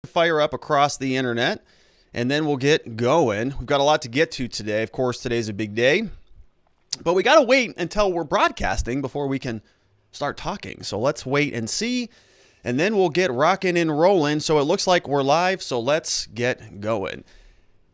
fire up across the internet, and then we'll get going. We've got a lot to get to today. Of course, today's a big day, but we got to wait until we're broadcasting before we can start talking. So let's wait and see, and then we'll get rocking and rolling. So it looks like we're live, so let's get going.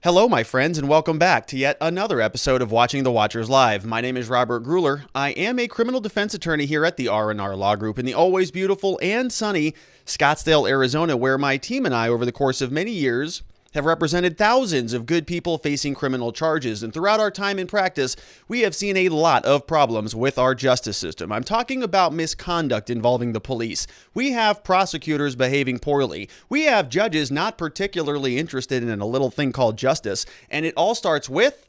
Hello, my friends, and welcome back to yet another episode of Watching the Watchers Live. My name is Robert Gruler. I am a criminal defense attorney here at the R&R Law Group in the always beautiful and sunny Scottsdale, Arizona, where my team and I, over the course of many years, have represented thousands of good people facing criminal charges. And throughout our time in practice, we have seen a lot of problems with our justice system. I'm talking about misconduct involving the police. We have prosecutors behaving poorly. We have judges not particularly interested in a little thing called justice. And it all starts with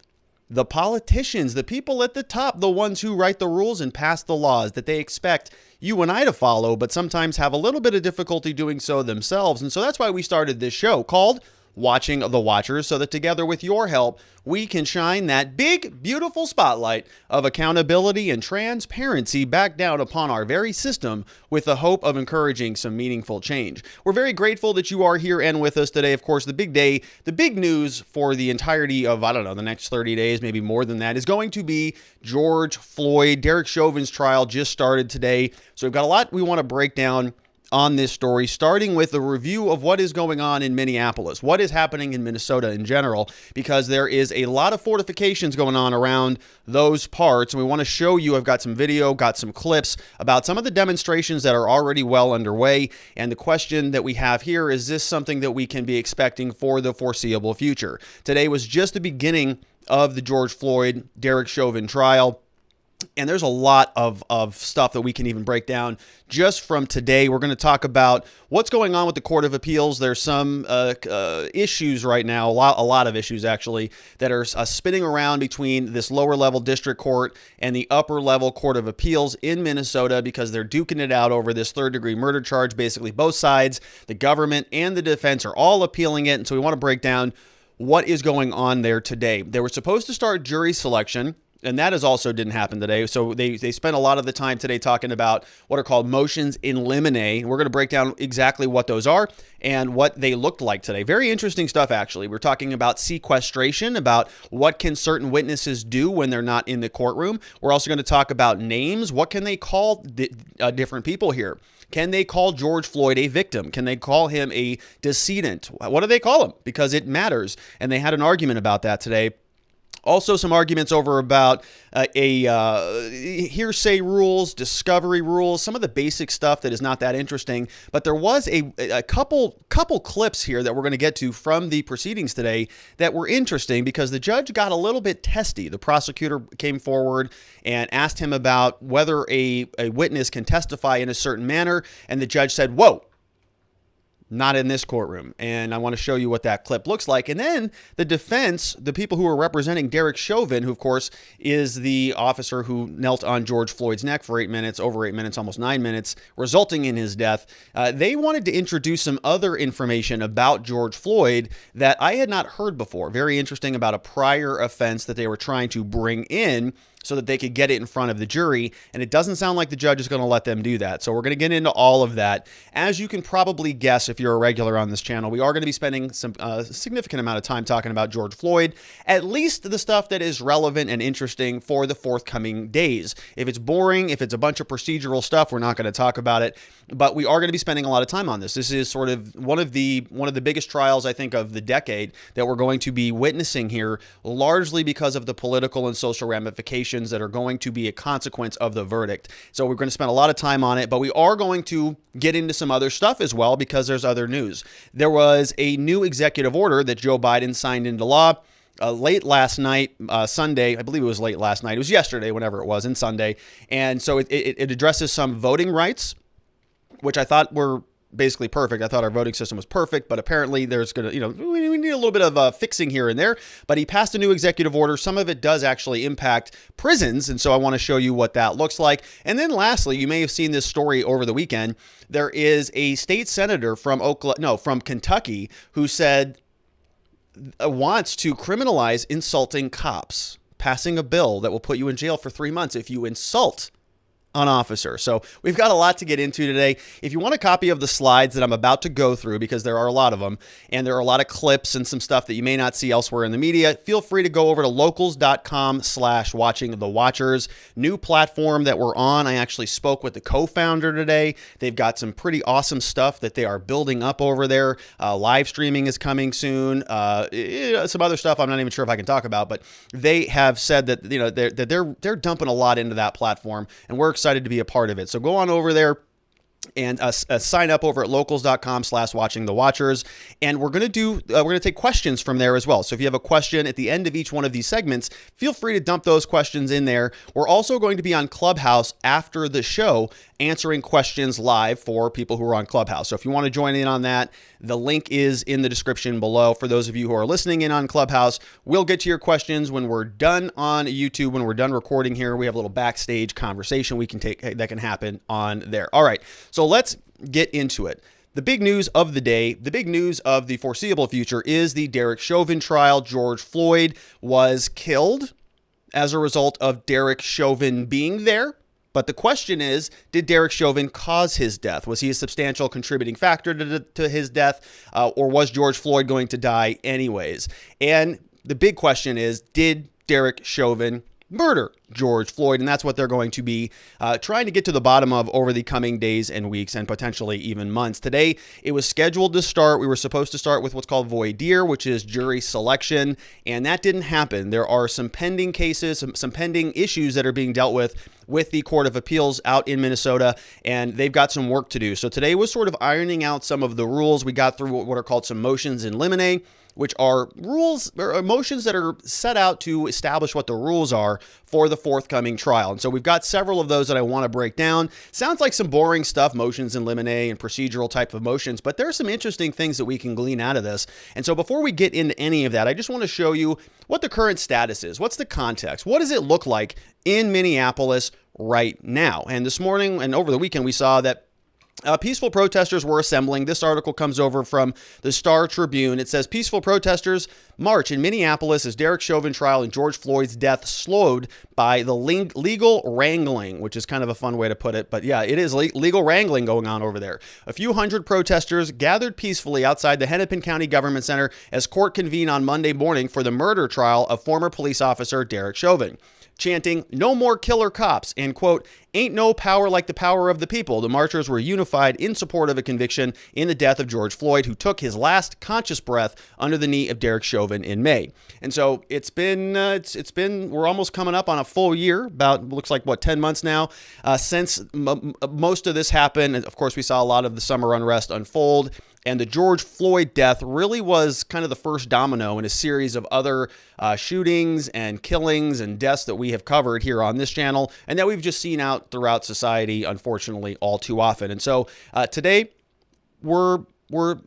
the politicians, the people at the top, the ones who write the rules and pass the laws that they expect you and I to follow, but sometimes have a little bit of difficulty doing so themselves. And so that's why we started this show called Watching the Watchers, so that together with your help, we can shine that big, beautiful spotlight of accountability and transparency back down upon our very system with the hope of encouraging some meaningful change. We're very grateful that you are here and with us today. Of course, the big day, the big news for the entirety of, the next 30 days, maybe more than that, is going to be George Floyd. Derek Chauvin's trial just started today. So we've got a lot we want to break down on this story, starting with a review of what is going on in Minneapolis, what is happening in Minnesota in general, because there is a lot of fortifications going on around those parts. And we want to show you, I've got some video, got some clips about some of the demonstrations that are already well underway. And the question that we have here is this something that we can be expecting for the foreseeable future? Today was just the beginning of the George Floyd, Derek Chauvin trial. And there's a lot of stuff that we can even break down just from today. We're going to talk about what's going on with the Court of Appeals. There's some issues right now, a lot of issues actually, that are spinning around between this lower level district court and the upper level Court of Appeals in Minnesota, because they're duking it out over this third-degree murder charge. Basically, both sides, the government and the defense, are all appealing it. And so we want to break down what is going on there today. They were supposed to start jury selection, and that also didn't happen today. So they spent a lot of the time today talking about what are called motions in limine. We're going to break down exactly what those are and what they looked like today. Very interesting stuff, actually. We're talking about sequestration, about what can certain witnesses do when they're not in the courtroom. We're also going to talk about names. What can they call different people here? Can they call George Floyd a victim? Can they call him a decedent? What do they call him? Because it matters. And they had an argument about that today. Also, some arguments over about hearsay rules, discovery rules, some of the basic stuff that is not that interesting. But there was a couple clips here that we're going to get to from the proceedings today that were interesting, because the judge got a little bit testy. The prosecutor came forward and asked him about whether a witness can testify in a certain manner, and the judge said, "Whoa, not in this courtroom." And I want to show you what that clip looks like. And then the defense, the people who are representing Derek Chauvin, who of course is the officer who knelt on George Floyd's neck for 8 minutes, over 8 minutes, almost 9 minutes, resulting in his death. They wanted to introduce some other information about George Floyd that I had not heard before. Very interesting, about a prior offense that they were trying to bring in so that they could get it in front of the jury. And it doesn't sound like the judge is going to let them do that. So we're going to get into all of that. As you can probably guess, if you're a regular on this channel, we are going to be spending some significant amount of time talking about George Floyd, at least the stuff that is relevant and interesting for the forthcoming days. If it's boring, if it's a bunch of procedural stuff, we're not going to talk about it. But we are going to be spending a lot of time on this. This is sort of one of the biggest trials, I think, of the decade that we're going to be witnessing here, largely because of the political and social ramifications that are going to be a consequence of the verdict. So we're going to spend a lot of time on it, but we are going to get into some other stuff as well, because there's other news. There was a new executive order that Joe Biden signed into law late last night, Sunday. I believe it was late last night. It was yesterday, whenever it was, and Sunday. And so it addresses some voting rights, which I thought were basically perfect. I thought our voting system was perfect, but apparently there's going to, we need a little bit of fixing here and there. But he passed a new executive order. Some of it does actually impact prisons, and so I want to show you what that looks like. And then lastly, you may have seen this story over the weekend. There is a state senator from Kentucky who said wants to criminalize insulting cops, passing a bill that will put you in jail for 3 months if you insult an officer. So we've got a lot to get into today. If you want a copy of the slides that I'm about to go through, because there are a lot of them, and there are a lot of clips and some stuff that you may not see elsewhere in the media, feel free to go over to locals.com/watchingthewatchers. New platform that we're on. I actually spoke with the co-founder today. They've got some pretty awesome stuff that they are building up over there. Live streaming is coming soon. Some other stuff I'm not even sure if I can talk about, but they have said that they're dumping a lot into that platform, and we're excited to be a part of it. So go on over there and sign up over at locals.com/watchingthewatchers. And we're going to take questions from there as well. So if you have a question at the end of each one of these segments, feel free to dump those questions in there. We're also going to be on Clubhouse after the show, answering questions live for people who are on Clubhouse. So if you want to join in on that, the link is in the description below. For those of you who are listening in on Clubhouse, we'll get to your questions when we're done on YouTube. When we're done recording here, we have a little backstage conversation we can take that can happen on there. All right, so let's get into it. The big news of the day, the big news of the foreseeable future is the Derek Chauvin trial. George Floyd was killed as a result of Derek Chauvin being there. But the question is, did Derek Chauvin cause his death? Was he a substantial contributing factor to his death? Or was George Floyd going to die anyways? And the big question is, did Derek Chauvin murder George Floyd? And that's what they're going to be trying to get to the bottom of over the coming days and weeks and potentially even months. Today, it was scheduled to start. We were supposed to start with what's called voir dire, which is jury selection, and that didn't happen. There are some pending cases, some pending issues that are being dealt with the Court of Appeals out in Minnesota, and they've got some work to do. So today was sort of ironing out some of the rules. We got through what are called some motions in limine, which are rules or motions that are set out to establish what the rules are for the forthcoming trial. And so we've got several of those that I want to break down. Sounds like some boring stuff, motions in limine and procedural type of motions, but there are some interesting things that we can glean out of this. And so before we get into any of that, I just want to show you what the current status is. What's the context? What does it look like in Minneapolis right now? And this morning and over the weekend, we saw that peaceful protesters were assembling. This article comes over from the Star Tribune. It says, peaceful protesters march in Minneapolis as Derek Chauvin trial and George Floyd's death slowed by the legal wrangling, which is kind of a fun way to put it. But yeah, it is legal wrangling going on over there. A few hundred protesters gathered peacefully outside the Hennepin County Government Center as court convened on Monday morning for the murder trial of former police officer Derek Chauvin, chanting, "No more killer cops," and quote, "Ain't no power like the power of the people." The marchers were unified in support of a conviction in the death of George Floyd, who took his last conscious breath under the knee of Derek Chauvin in May. And so it's been we're almost coming up on a full year, about looks like 10 months now since most of this happened. And of course, we saw a lot of the summer unrest unfold. And the George Floyd death really was kind of the first domino in a series of other shootings and killings and deaths that we have covered here on this channel and that we've just seen out throughout society, unfortunately, all too often. And so today we're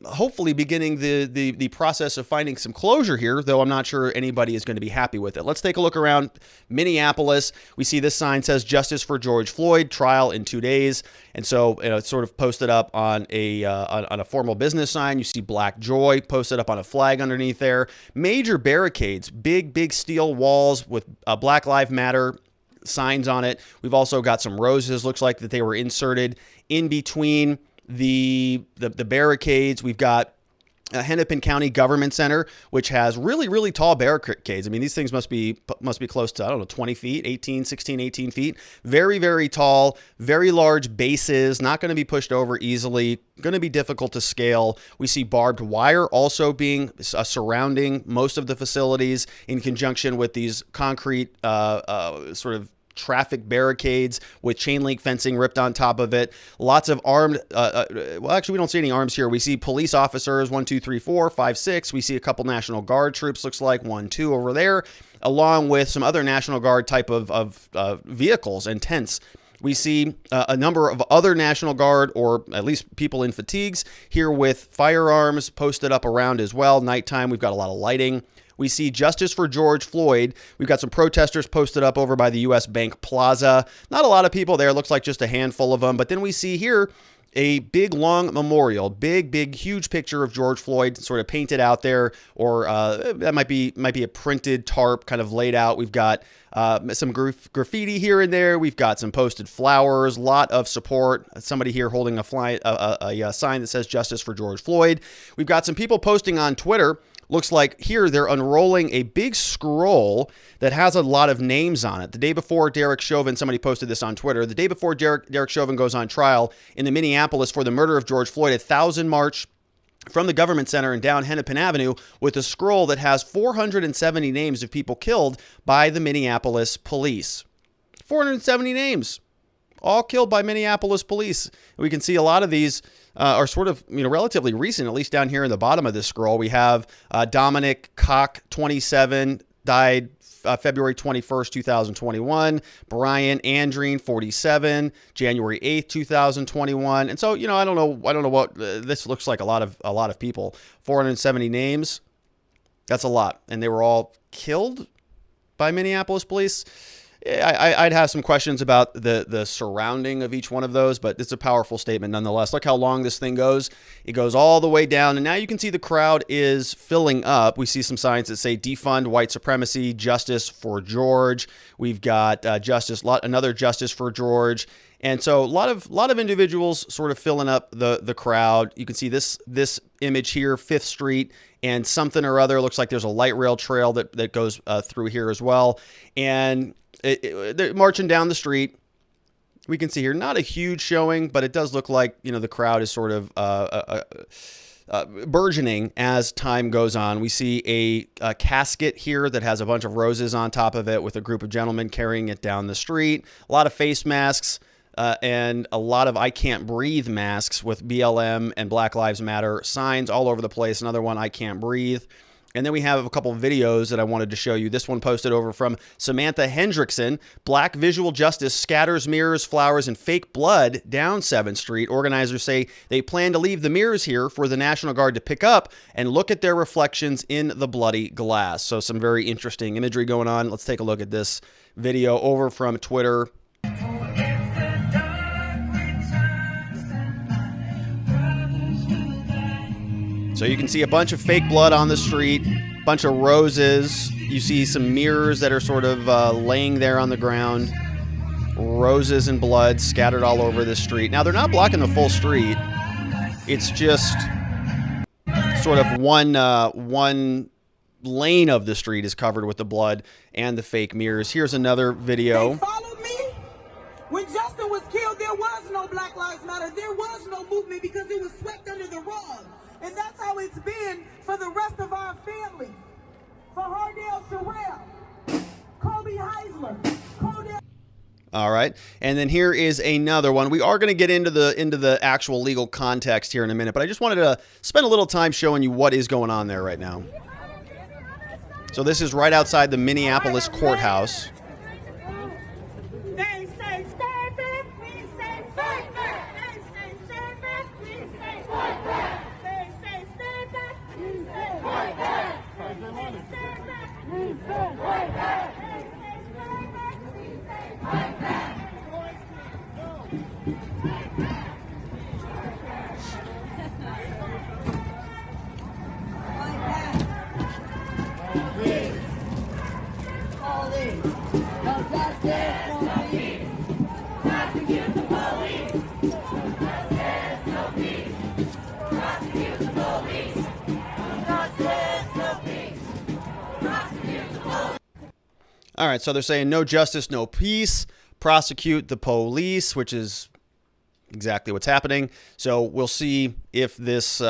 hopefully beginning the process of finding some closure here, though I'm not sure anybody is going to be happy with it. Let's take a look around Minneapolis. We see this sign says "Justice for George Floyd, trial in 2 days." And so it's sort of posted up on a formal business sign. You see Black Joy posted up on a flag underneath there. Major barricades, big steel walls with Black Lives Matter signs on it. We've also got some roses. Looks like that they were inserted in between the barricades. We've got Hennepin County Government Center, which has really tall barricades. I mean, these things must be close to, 20 feet, 16, 18 feet. Very tall, very large bases, not going to be pushed over easily, going to be difficult to scale. We see barbed wire also being surrounding most of the facilities in conjunction with these concrete sort of traffic barricades with chain link fencing ripped on top of it. Lots of armed, well, actually, we don't see any arms here. We see police officers, 1, 2, 3, 4, 5, 6. We see a couple National Guard troops, looks like 1, 2 over there, along with some other National Guard type of vehicles and tents. We see a number of other National Guard, or at least people in fatigues, here with firearms posted up around as well. Nighttime, we've got a lot of lighting. We see Justice for George Floyd. We've got some protesters posted up over by the U.S. Bank Plaza. Not a lot of people there. Looks like just a handful of them. But then we see here a big, long memorial, big, huge picture of George Floyd sort of painted out there, or that might be a printed tarp kind of laid out. We've got some graffiti here and there. We've got some posted flowers, a lot of support. Somebody here holding a sign that says "Justice for George Floyd." We've got some people posting on Twitter. Looks like here they're unrolling a big scroll that has a lot of names on it. The day before Derek Chauvin, somebody posted this on Twitter, the day before Derek Chauvin goes on trial in the Minneapolis for the murder of George Floyd, 1,000 march from the government center and down Hennepin Avenue with a scroll that has 470 names of people killed by the Minneapolis police. 470 names, all killed by Minneapolis police. We can see a lot of these are sort of, relatively recent, at least down here in the bottom of this scroll. We have Dominic Koch, 27, died February 21st, 2021. Brian Andreen, 47, January 8th, 2021. And so, I don't know what this looks like. A lot of people. 470 names. That's a lot, and they were all killed by Minneapolis police. I'd have some questions about the surrounding of each one of those, but it's a powerful statement nonetheless. Look how long this thing goes. It goes all the way down, and now you can see the crowd is filling up. We see some signs that say "Defund White Supremacy, Justice for George." We've got another Justice for George. And so a lot of individuals sort of filling up the crowd. You can see this image here, 5th Street, and something or other. Looks like there's a light rail trail that goes through here as well. And they're marching down the street. We can see here, not a huge showing, but it does look like, the crowd is sort of burgeoning as time goes on. We see a casket here that has a bunch of roses on top of it with a group of gentlemen carrying it down the street. A lot of face masks and a lot of "I can't breathe" masks with BLM and Black Lives Matter signs all over the place. Another one, "I can't breathe." And then we have a couple of videos that I wanted to show you. This one posted over from Samantha Hendrickson. "Black visual justice scatters mirrors, flowers, and fake blood down 7th Street. Organizers say they plan to leave the mirrors here for the National Guard to pick up and look at their reflections in the bloody glass." So some very interesting imagery going on. Let's take a look at this video over from Twitter. So you can see a bunch of fake blood on the street, bunch of roses. You see some mirrors that are sort of laying there on the ground. Roses and blood scattered all over the street. Now, they're not blocking the full street. It's just sort of one lane of the street is covered with the blood and the fake mirrors. Here's another video. They followed me. When Justin was killed, there was no Black Lives Matter. There was no movement because it was swept under the rug. And that's how it's been for the rest of our families. For Hardell Sherrill, Kobe Heisler, All right. And then here is another one. We are going to get into the actual legal context here in a minute, but I just wanted to spend a little time showing you what is going on there right now. So this is right outside the Minneapolis courthouse. All right, so they're saying no justice, no peace, prosecute the police, which is exactly what's happening. So we'll see if this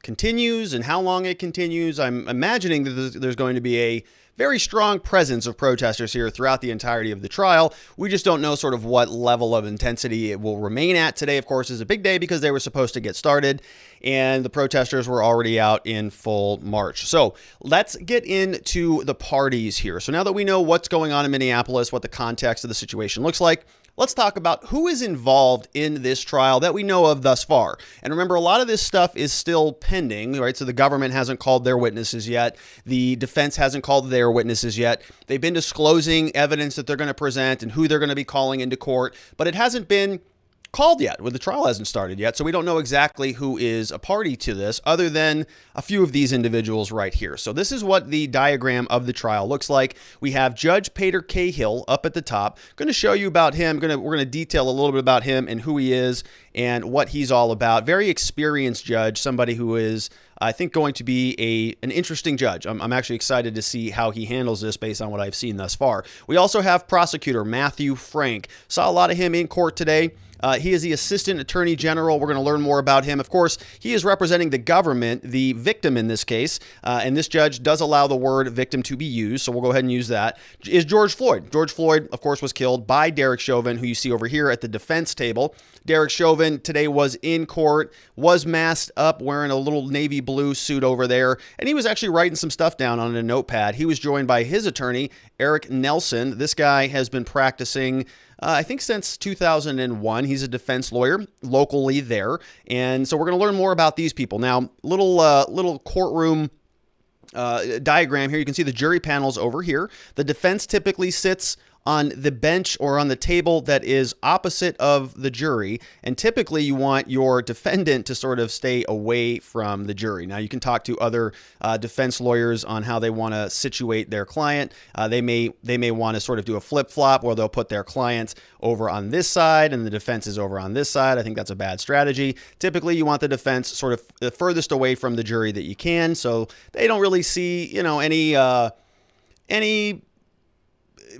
continues and how long it continues. I'm imagining that there's going to be a very strong presence of protesters here throughout the entirety of the trial. We just don't know sort of what level of intensity it will remain at. Today, of course, is a big day because they were supposed to get started and the protesters were already out in full march. So let's get into the parties here. So now that we know what's going on in Minneapolis, what the context of the situation looks like, let's talk about who is involved in this trial that we know of thus far. And remember, a lot of this stuff is still pending, right? So the government hasn't called their witnesses yet. The defense hasn't called their witnesses yet. They've been disclosing evidence that they're going to present and who they're going to be calling into court, but it hasn't been called yet. The trial hasn't started yet, so we don't know exactly who is a party to this other than a few of these individuals right here. So this is what the diagram of the trial looks like. We have Judge Peter Cahill up at the top. Going to show you about him. We're going to detail a little bit about him and who he is and what he's all about. Very experienced judge, somebody who is, I think, going to be an interesting judge. I'm actually excited to see how he handles this based on what I've seen thus far. We also have Prosecutor Matthew Frank. Saw a lot of him in court today. He is the Assistant Attorney General. We're going to learn more about him. Of course, he is representing the government, the victim in this case, and this judge does allow the word victim to be used, so we'll go ahead and use that, is George Floyd. George Floyd, of course, was killed by Derek Chauvin, who you see over here at the defense table. Derek Chauvin today was in court, was masked up, wearing a little navy blue suit over there, and he was actually writing some stuff down on a notepad. He was joined by his attorney, Eric Nelson. This guy has been practicing I think since 2001. He's a defense lawyer locally there. And so we're going to learn more about these people. Now, little courtroom diagram here. You can see the jury panels over here. The defense typically sits on the bench or on the table that is opposite of the jury. And typically you want your defendant to sort of stay away from the jury. Now you can talk to other defense lawyers on how they want to situate their client. They may want to sort of do a flip-flop where they'll put their clients over on this side and the defense is over on this side. I think that's a bad strategy. Typically you want the defense sort of the furthest away from the jury that you can, so they don't really see, any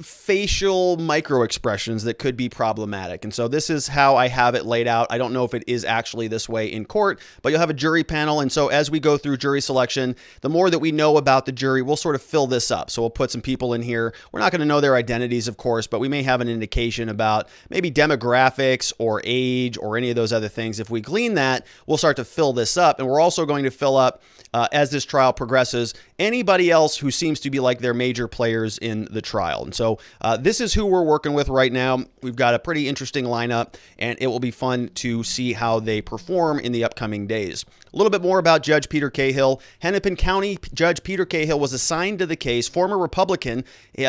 facial micro expressions that could be problematic. And so this is how I have it laid out. I don't know if it is actually this way in court, but you'll have a jury panel. And so as we go through jury selection, the more that we know about the jury, we'll sort of fill this up. So we'll put some people in here. We're not going to know their identities, of course, but we may have an indication about maybe demographics or age or any of those other things. If we glean that, we'll start to fill this up. And we're also going to fill up, as this trial progresses, anybody else who seems to be like their major players in the trial. And so this is who we're working with right now. We've got a pretty interesting lineup, and it will be fun to see how they perform in the upcoming days. A little bit more about Judge Peter Cahill. Hennepin County Judge Peter Cahill was assigned to the case. Former Republican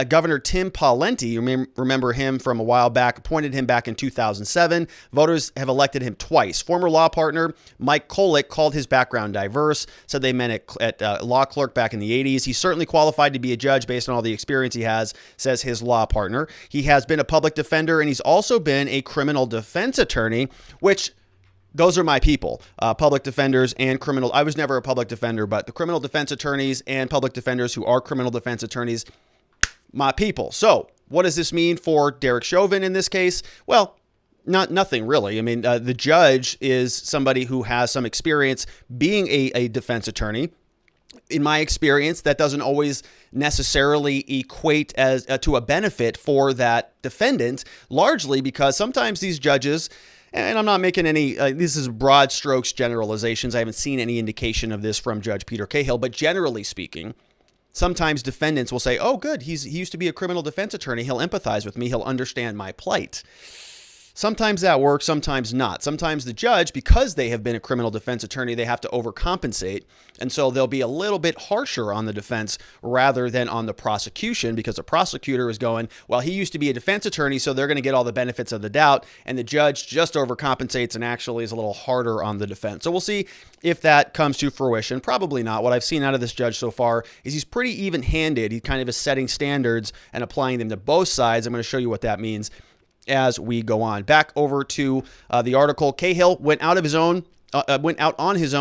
Governor Tim Pawlenty, you remember him from a while back, appointed him back in 2007. Voters have elected him twice. Former law partner Mike Kolick called his background diverse, said they met at law clerk back in the 80s. He's certainly qualified to be a judge based on all the experience he has, says his law partner. He has been a public defender, and he's also been a criminal defense attorney, which those are my people, public defenders and criminal. I was never a public defender, but the criminal defense attorneys and public defenders who are criminal defense attorneys, my people. So what does this mean for Derek Chauvin in this case? Well, nothing really. I mean, the judge is somebody who has some experience being a defense attorney. In my experience, that doesn't always necessarily equate as to a benefit for that defendant, largely because sometimes these judges, and I'm not making any, this is broad strokes generalizations. I haven't seen any indication of this from Judge Peter Cahill, but generally speaking, sometimes defendants will say, oh, good, he used to be a criminal defense attorney. He'll empathize with me. He'll understand my plight. Sometimes that works, sometimes not. Sometimes the judge, because they have been a criminal defense attorney, they have to overcompensate. And so they'll be a little bit harsher on the defense rather than on the prosecution, because the prosecutor is going, well, he used to be a defense attorney, so they're going to get all the benefits of the doubt. And the judge just overcompensates and actually is a little harder on the defense. So we'll see if that comes to fruition. Probably not. What I've seen out of this judge so far is he's pretty even-handed. He kind of is setting standards and applying them to both sides. I'm going to show you what that means as we go on. Back over to the article. Cahill went out on his own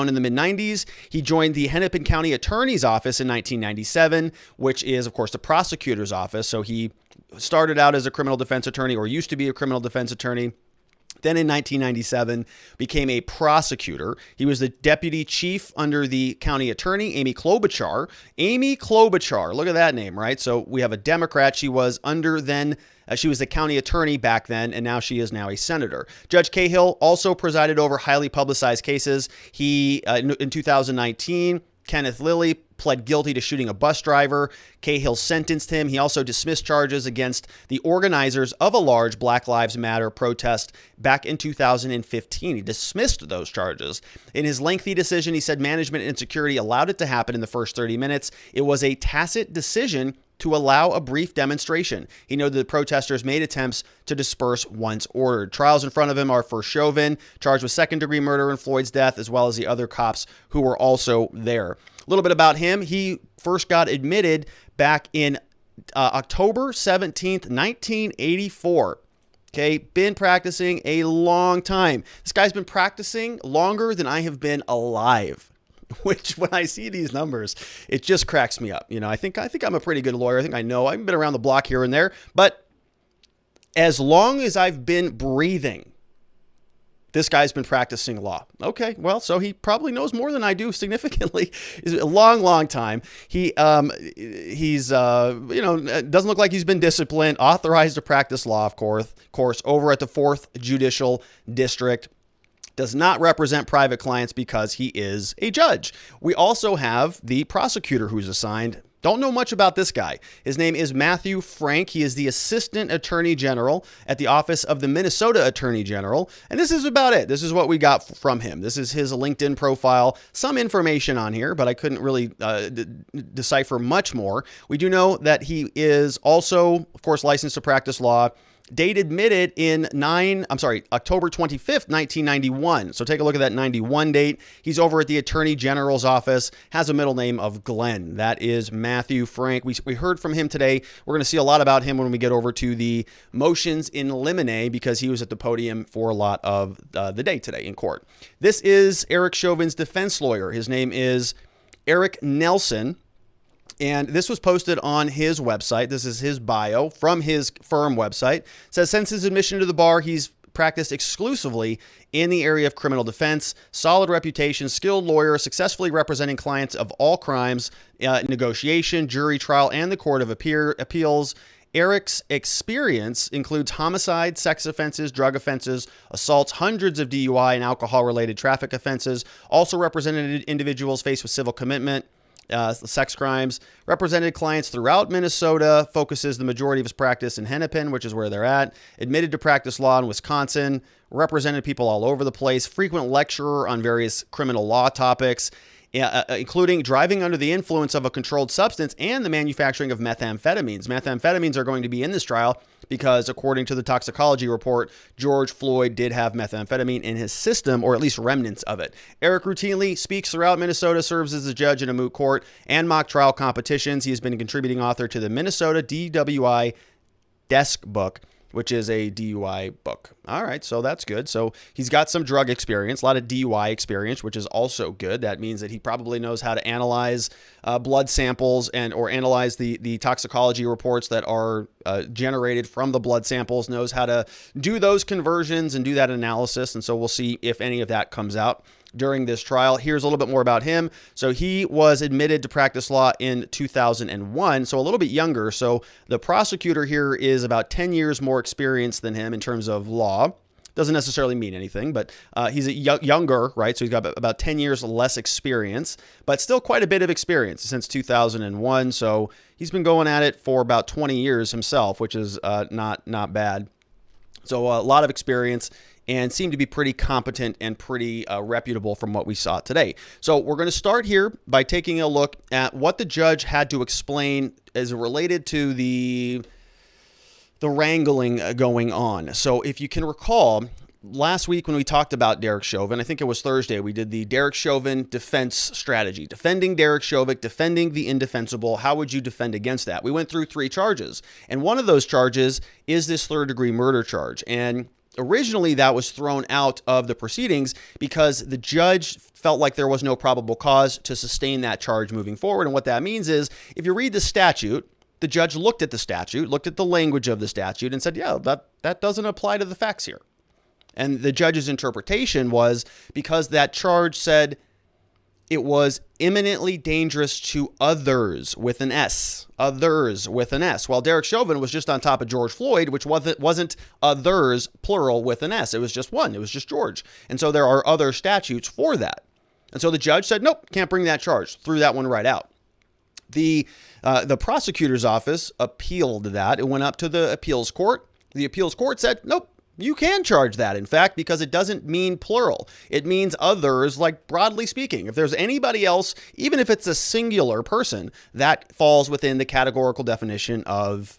in the mid-90s. He joined the Hennepin County Attorney's Office in 1997, which is, of course, the prosecutor's office. So he started out as a criminal defense attorney, or used to be a criminal defense attorney. Then in 1997, became a prosecutor. He was the deputy chief under the county attorney, Amy Klobuchar. Amy Klobuchar, look at that name, right? So we have a Democrat. She was under then, she was the county attorney back then, and now she is now a senator. Judge Cahill also presided over highly publicized cases. He, in 2019, Kenneth Lilly pled guilty to shooting a bus driver. Cahill sentenced him. He also dismissed charges against the organizers of a large Black Lives Matter protest back in 2015. He dismissed those charges. In his lengthy decision, he said management and security allowed it to happen in the first 30 minutes. It was a tacit decision to allow a brief demonstration. He noted that protesters made attempts to disperse once ordered. Trials in front of him are for Chauvin, charged with second-degree murder in Floyd's death, as well as the other cops who were also there. A little bit about him. He first got admitted back in October 17th, 1984. Okay, been practicing a long time. This guy's been practicing longer than I have been alive. Which, when I see these numbers, it just cracks me up. I think I'm a pretty good lawyer. I think I know. I've been around the block here and there, but as long as I've been breathing, this guy's been practicing law. Okay, well, so he probably knows more than I do significantly. It's a long, long time. He's doesn't look like he's been disciplined, authorized to practice law, of course, over at the 4th Judicial District. Does not represent private clients because he is a judge. We also have the prosecutor who's assigned. Don't know much about this guy. His name is Matthew Frank. He is the Assistant Attorney General at the Office of the Minnesota Attorney General. And this is about it. This is what we got from him. This is his LinkedIn profile. Some information on here, but I couldn't really decipher much more. We do know that he is also, of course, licensed to practice law. Date admitted in October 25th, 1991. So take a look at that 91 date. He's over at the Attorney General's office, has a middle name of Glenn. That is Matthew Frank. We heard from him today. We're going to see a lot about him when we get over to the motions in limine because he was at the podium for a lot of the day today in court. This is Eric Chauvin's defense lawyer. His name is Eric Nelson. And this was posted on his website. This is his bio from his firm website. It says, since his admission to the bar, he's practiced exclusively in the area of criminal defense, solid reputation, skilled lawyer, successfully representing clients of all crimes, negotiation, jury trial, and the Court of Appeals. Eric's experience includes homicide, sex offenses, drug offenses, assaults, hundreds of DUI and alcohol-related traffic offenses, also represented individuals faced with civil commitment, sex crimes, represented clients throughout Minnesota, focuses the majority of his practice in Hennepin, which is where they're at, admitted to practice law in Wisconsin, represented people all over the place, frequent lecturer on various criminal law topics, including driving under the influence of a controlled substance and the manufacturing of methamphetamines. Methamphetamines are going to be in this trial because, according to the toxicology report, George Floyd did have methamphetamine in his system, or at least remnants of it. Eric routinely speaks throughout Minnesota, serves as a judge in a moot court and mock trial competitions. He has been a contributing author to the Minnesota DWI Desk Book, which is a DUI book. All right, so that's good. So he's got some drug experience, a lot of DUI experience, which is also good. That means that he probably knows how to analyze blood samples or analyze the toxicology reports that are generated from the blood samples, knows how to do those conversions and do that analysis. And so we'll see if any of that comes out during this trial. Here's a little bit more about him. So he was admitted to practice law in 2001, so a little bit younger. So the prosecutor here is about 10 years more experienced than him in terms of law. Doesn't necessarily mean anything, but he's younger, right? So he's got about 10 years less experience, but still quite a bit of experience since 2001. So he's been going at it for about 20 years himself, which is not bad. So a lot of experience and seemed to be pretty competent and pretty reputable from what we saw today. So we're going to start here by taking a look at what the judge had to explain as related to the wrangling going on. So if you can recall, last week when we talked about Derek Chauvin, I think it was Thursday, we did the Derek Chauvin defense strategy, defending Derek Chauvin, defending the indefensible. How would you defend against that? We went through 3 charges, and one of those charges is this third-degree murder charge. And originally, that was thrown out of the proceedings because the judge felt like there was no probable cause to sustain that charge moving forward. And what that means is, if you read the statute, the judge looked at the statute, looked at the language of the statute, and said, yeah, that doesn't apply to the facts here. And the judge's interpretation was because that charge said it was imminently dangerous to others with an S. Others with an S. While Derek Chauvin was just on top of George Floyd, which wasn't others, plural, with an S. It was just one. It was just George. And so there are other statutes for that. And so the judge said, nope, can't bring that charge. Threw that one right out. The prosecutor's office appealed that. It went up to the appeals court. The appeals court said, nope, you can charge that, in fact, because it doesn't mean plural. It means others, like broadly speaking. If there's anybody else, even if it's a singular person, that falls within the categorical definition of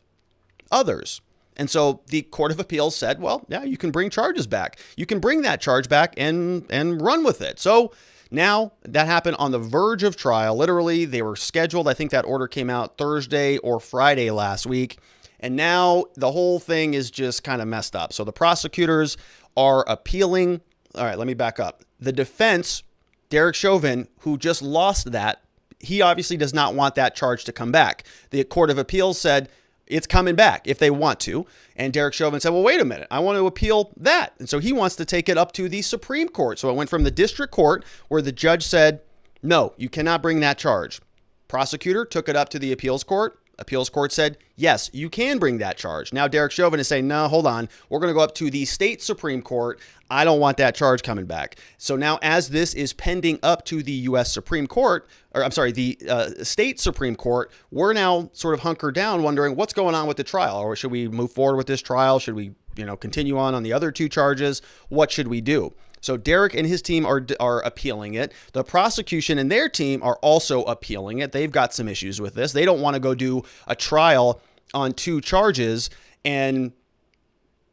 others. And so the Court of Appeals said, well, yeah, you can bring charges back. You can bring that charge back and run with it. So now that happened on the verge of trial. Literally, they were scheduled. I think that order came out Thursday or Friday last week. And now the whole thing is just kind of messed up. So the prosecutors are appealing. All right, let me back up. The defense, Derek Chauvin, who just lost that, he obviously does not want that charge to come back. The Court of Appeals said it's coming back if they want to. And Derek Chauvin said, well, wait a minute, I want to appeal that. And so he wants to take it up to the Supreme Court. So it went from the district court where the judge said, no, you cannot bring that charge. Prosecutor took it up to the appeals court. Appeals court said, yes, you can bring that charge. Now Derek Chauvin is saying, no, hold on. We're going to go up to the state Supreme Court. I don't want that charge coming back. So now as this is pending up to the U.S. Supreme Court, or I'm sorry, the state Supreme Court, we're now sort of hunkered down wondering what's going on with the trial. Or should we move forward with this trial? Should we, continue on the other two charges? What should we do? So Derek and his team are appealing it. The prosecution and their team are also appealing it. They've got some issues with this. They don't want to go do a trial on two charges. And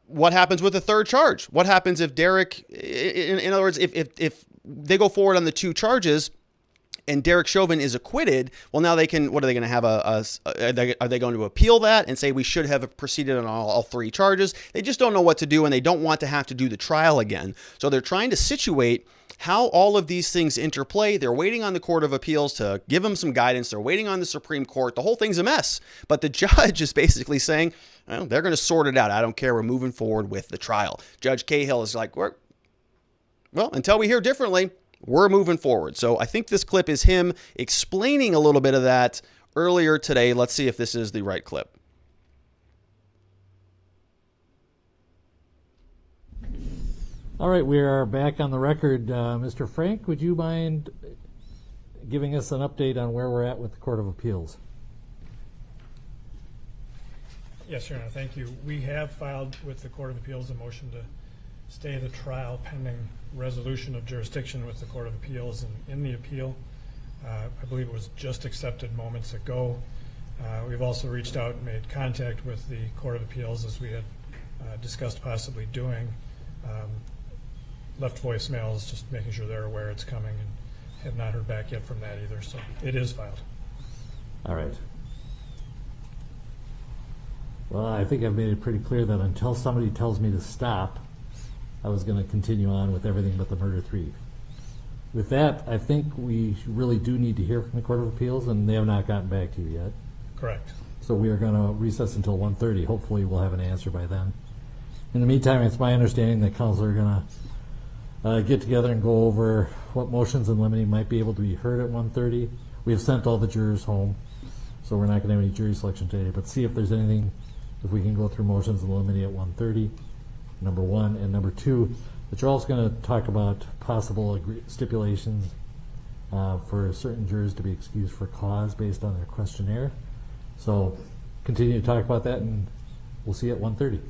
what happens with the third charge? What happens if Derek, in other words, if they go forward on the two charges and Derek Chauvin is acquitted, well, now they can, what are they going to have? Are they going to appeal that and say we should have proceeded on all three charges? They just don't know what to do, and they don't want to have to do the trial again. So they're trying to situate how all of these things interplay. They're waiting on the Court of Appeals to give them some guidance. They're waiting on the Supreme Court. The whole thing's a mess. But the judge is basically saying, well, they're going to sort it out. I don't care. We're moving forward with the trial. Judge Cahill is like, well, until we hear differently, we're moving forward. So I think this clip is him explaining a little bit of that earlier today. Let's see if this is the right clip. All right, we are back on the record. Mr. Frank, would you mind giving us an update on where we're at with the Court of Appeals? Yes, Your Honor, thank you. We have filed with the Court of Appeals a motion to stay the trial pending resolution of jurisdiction with the Court of Appeals. And in the appeal, I believe it was just accepted moments ago. We've also reached out and made contact with the Court of Appeals, as we had discussed possibly doing. Left voicemails, just making sure they're aware it's coming, and have not heard back yet from that either. So it is filed. All right. Well, I think I've made it pretty clear that until somebody tells me to stop, I was going to continue on with everything but the murder 3. With that, I think we really do need to hear from the Court of Appeals, and they have not gotten back to you yet. Correct. So we are going to recess until 1:30. Hopefully we'll have an answer by then. In the meantime, it's my understanding that counsel are going to get together and go over what motions in limine might be able to be heard at 1:30. We have sent all the jurors home, so we're not going to have any jury selection today, but see if there's anything, if we can go through motions in limine at 1:30. Number one. And number two, that you're also going to talk about possible stipulations for certain jurors to be excused for cause based on their questionnaire. So continue to talk about that, and we'll see you at 1:30.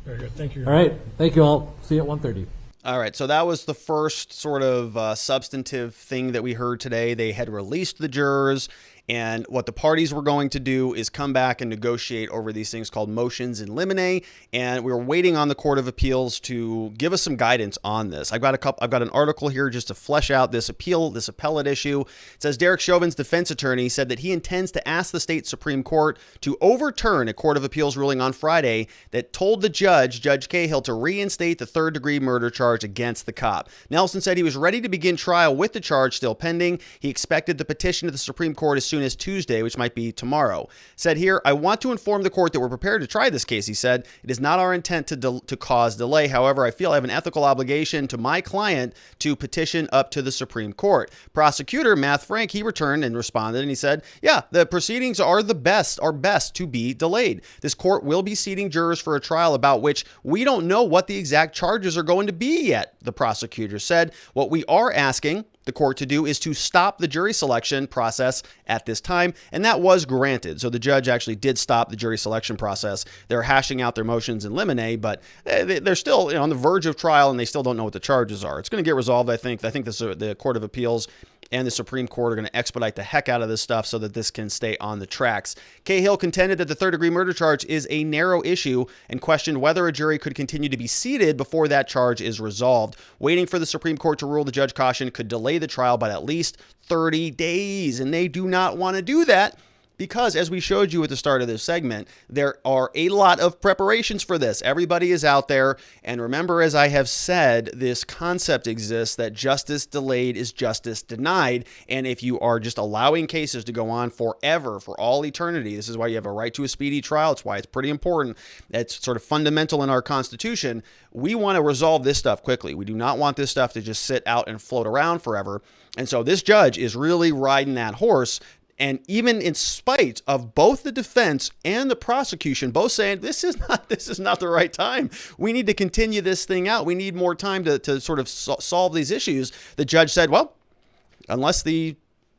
Very good. Thank you. All right. Thank you all. See you at 1:30. All right, so that was the first sort of substantive thing that we heard today. They had released the jurors, and what the parties were going to do is come back and negotiate over these things called motions in limine, and we were waiting on the Court of Appeals to give us some guidance on this. I've got an article here just to flesh out this appellate issue. It says Derek Chauvin's defense attorney said that he intends to ask the state Supreme Court to overturn a Court of Appeals ruling on Friday that told the judge, Judge Cahill, to reinstate the third-degree murder charge against the cop. Nelson said he was ready to begin trial with the charge still pending. He expected the petition to the Supreme Court as soon as Tuesday, which might be tomorrow. Said here, I want to inform the court that we're prepared to try this case, he said. It is not our intent to cause delay. However, I feel I have an ethical obligation to my client to petition up to the Supreme Court. Prosecutor Matthew Frank, he returned and responded, and he said, yeah, the proceedings are best to be delayed. This court will be seating jurors for a trial about which we don't know what the exact charges are going to be yet, the prosecutor said. What we are asking the court to do is to stop the jury selection process at this time, and that was granted. So the judge actually did stop the jury selection process. They're hashing out their motions in limine, but they're still on the verge of trial, and they still don't know what the charges are. It's going to get resolved, I think. I think the Court of Appeals and the Supreme Court are going to expedite the heck out of this stuff so that this can stay on the tracks. Cahill contended that the third-degree murder charge is a narrow issue and questioned whether a jury could continue to be seated before that charge is resolved. Waiting for the Supreme Court to rule, the judge cautioned, could delay the trial by at least 30 days, and they do not want to do that. Because, as we showed you at the start of this segment, there are a lot of preparations for this. Everybody is out there. And remember, as I have said, this concept exists that justice delayed is justice denied. And if you are just allowing cases to go on forever, for all eternity, this is why you have a right to a speedy trial. It's why it's pretty important. It's sort of fundamental in our Constitution. We want to resolve this stuff quickly. We do not want this stuff to just sit out and float around forever. And so this judge is really riding that horse. And even in spite of both the defense and the prosecution both saying this is not the right time, we need to continue this thing out, we need more time to sort of solve these issues, the judge said, well, unless the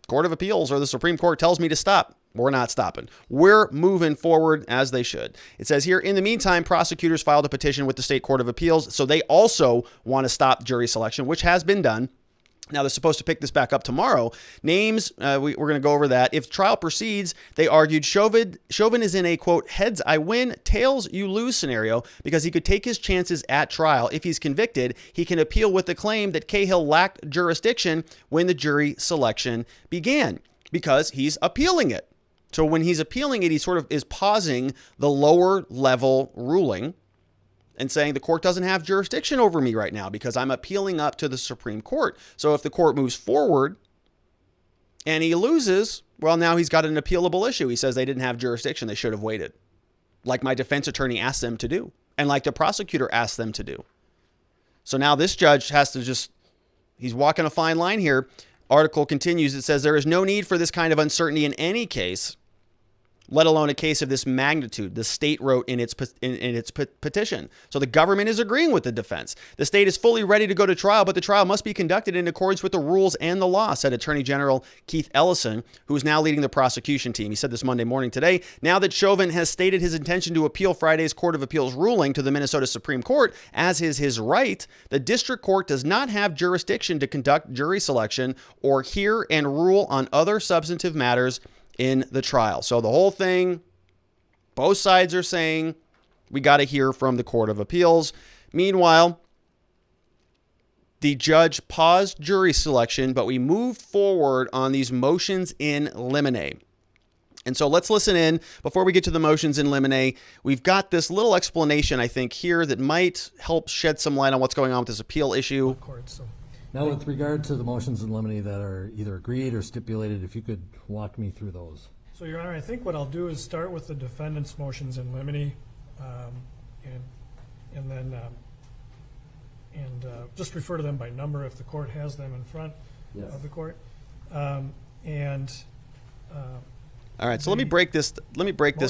Court of Appeals or the Supreme Court tells me to stop, we're not stopping. We're moving forward as they should. It says here, in the meantime, prosecutors filed a petition with the State Court of Appeals, so they also want to stop jury selection, which has been done. Now, they're supposed to pick this back up tomorrow. Names, we're going to go over that. If trial proceeds, they argued Chauvin is in a, quote, heads I win, tails you lose scenario because he could take his chances at trial. If he's convicted, he can appeal with the claim that Cahill lacked jurisdiction when the jury selection began because he's appealing it. So when he's appealing it, he sort of is pausing the lower level ruling and saying the court doesn't have jurisdiction over me right now because I'm appealing up to the Supreme Court. So if the court moves forward and he loses, well, now he's got an appealable issue. He says they didn't have jurisdiction. They should have waited, like my defense attorney asked them to do and like the prosecutor asked them to do. So now this judge has to he's walking a fine line here. Article continues. It says there is no need for this kind of uncertainty in any case, let alone a case of this magnitude, the state wrote in its petition. So the government is agreeing with the defense. The state is fully ready to go to trial, but the trial must be conducted in accordance with the rules and the law, said Attorney General Keith Ellison, who is now leading the prosecution team. He said this Monday morning today. Now that Chauvin has stated his intention to appeal Friday's Court of Appeals ruling to the Minnesota Supreme Court, as is his right, the district court does not have jurisdiction to conduct jury selection or hear and rule on other substantive matters in the trial. So the whole thing, both sides are saying we got to hear from the Court of Appeals. Meanwhile, the judge paused jury selection, but we moved forward on these motions in limine. And so let's listen in before we get to the motions in limine. We've got this little explanation, I think, here that might help shed some light on what's going on with this appeal issue. Now, with regard to the motions in limine that are either agreed or stipulated, if you could walk me through those. So, Your Honor, I think what I'll do is start with the defendant's motions in limine, and then just refer to them by number if the court has them in front of the court. All right, so let me break this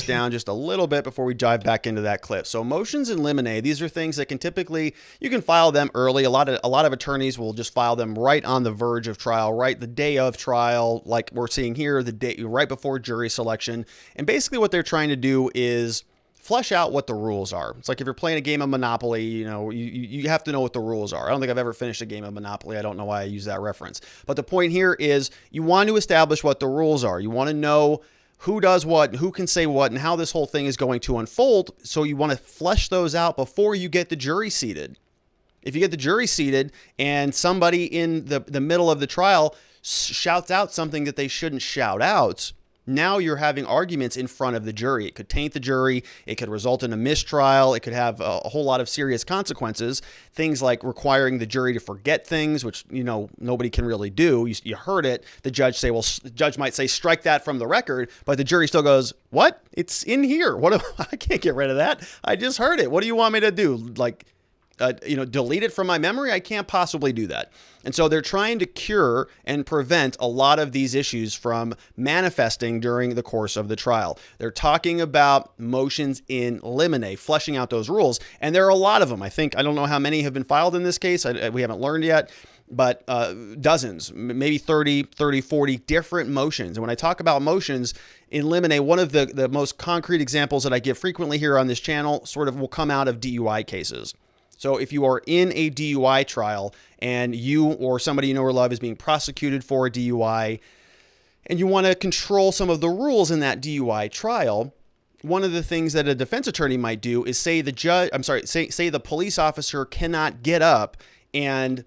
down just a little bit before we dive back into that clip. So motions in limine, these are things that can typically, you can file them early. A lot of attorneys will just file them right on the verge of trial, right the day of trial, like we're seeing here, the day right before jury selection. And basically what they're trying to do is flesh out what the rules are. It's like if you're playing a game of Monopoly, you have to know what the rules are. I don't think I've ever finished a game of Monopoly. I don't know why I use that reference. But the point here is you want to establish what the rules are. You want to know who does what, who can say what, and how this whole thing is going to unfold. So you want to flesh those out before you get the jury seated. If you get the jury seated and somebody in the middle of the trial shouts out something that they shouldn't shout out, now you're having arguments in front of the jury. It could taint the jury. It could result in a mistrial. It could have a whole lot of serious consequences. Things like requiring the jury to forget things, which, nobody can really do. You heard it. The judge might say, strike that from the record, but the jury still goes, what? It's in here. I can't get rid of that. I just heard it. What do you want me to do? Delete it from my memory? I can't possibly do that. And so they're trying to cure and prevent a lot of these issues from manifesting during the course of the trial. They're talking about motions in limine, fleshing out those rules. And there are a lot of them. I don't know how many have been filed in this case. We haven't learned yet. but dozens, maybe 30, 40 different motions. And when I talk about motions in limine, one of the most concrete examples that I give frequently here on this channel sort of will come out of DUI cases. So if you are in a DUI trial and you or somebody you know or love is being prosecuted for a DUI, and you want to control some of the rules in that DUI trial, one of the things that a defense attorney might do is say the police officer cannot get up and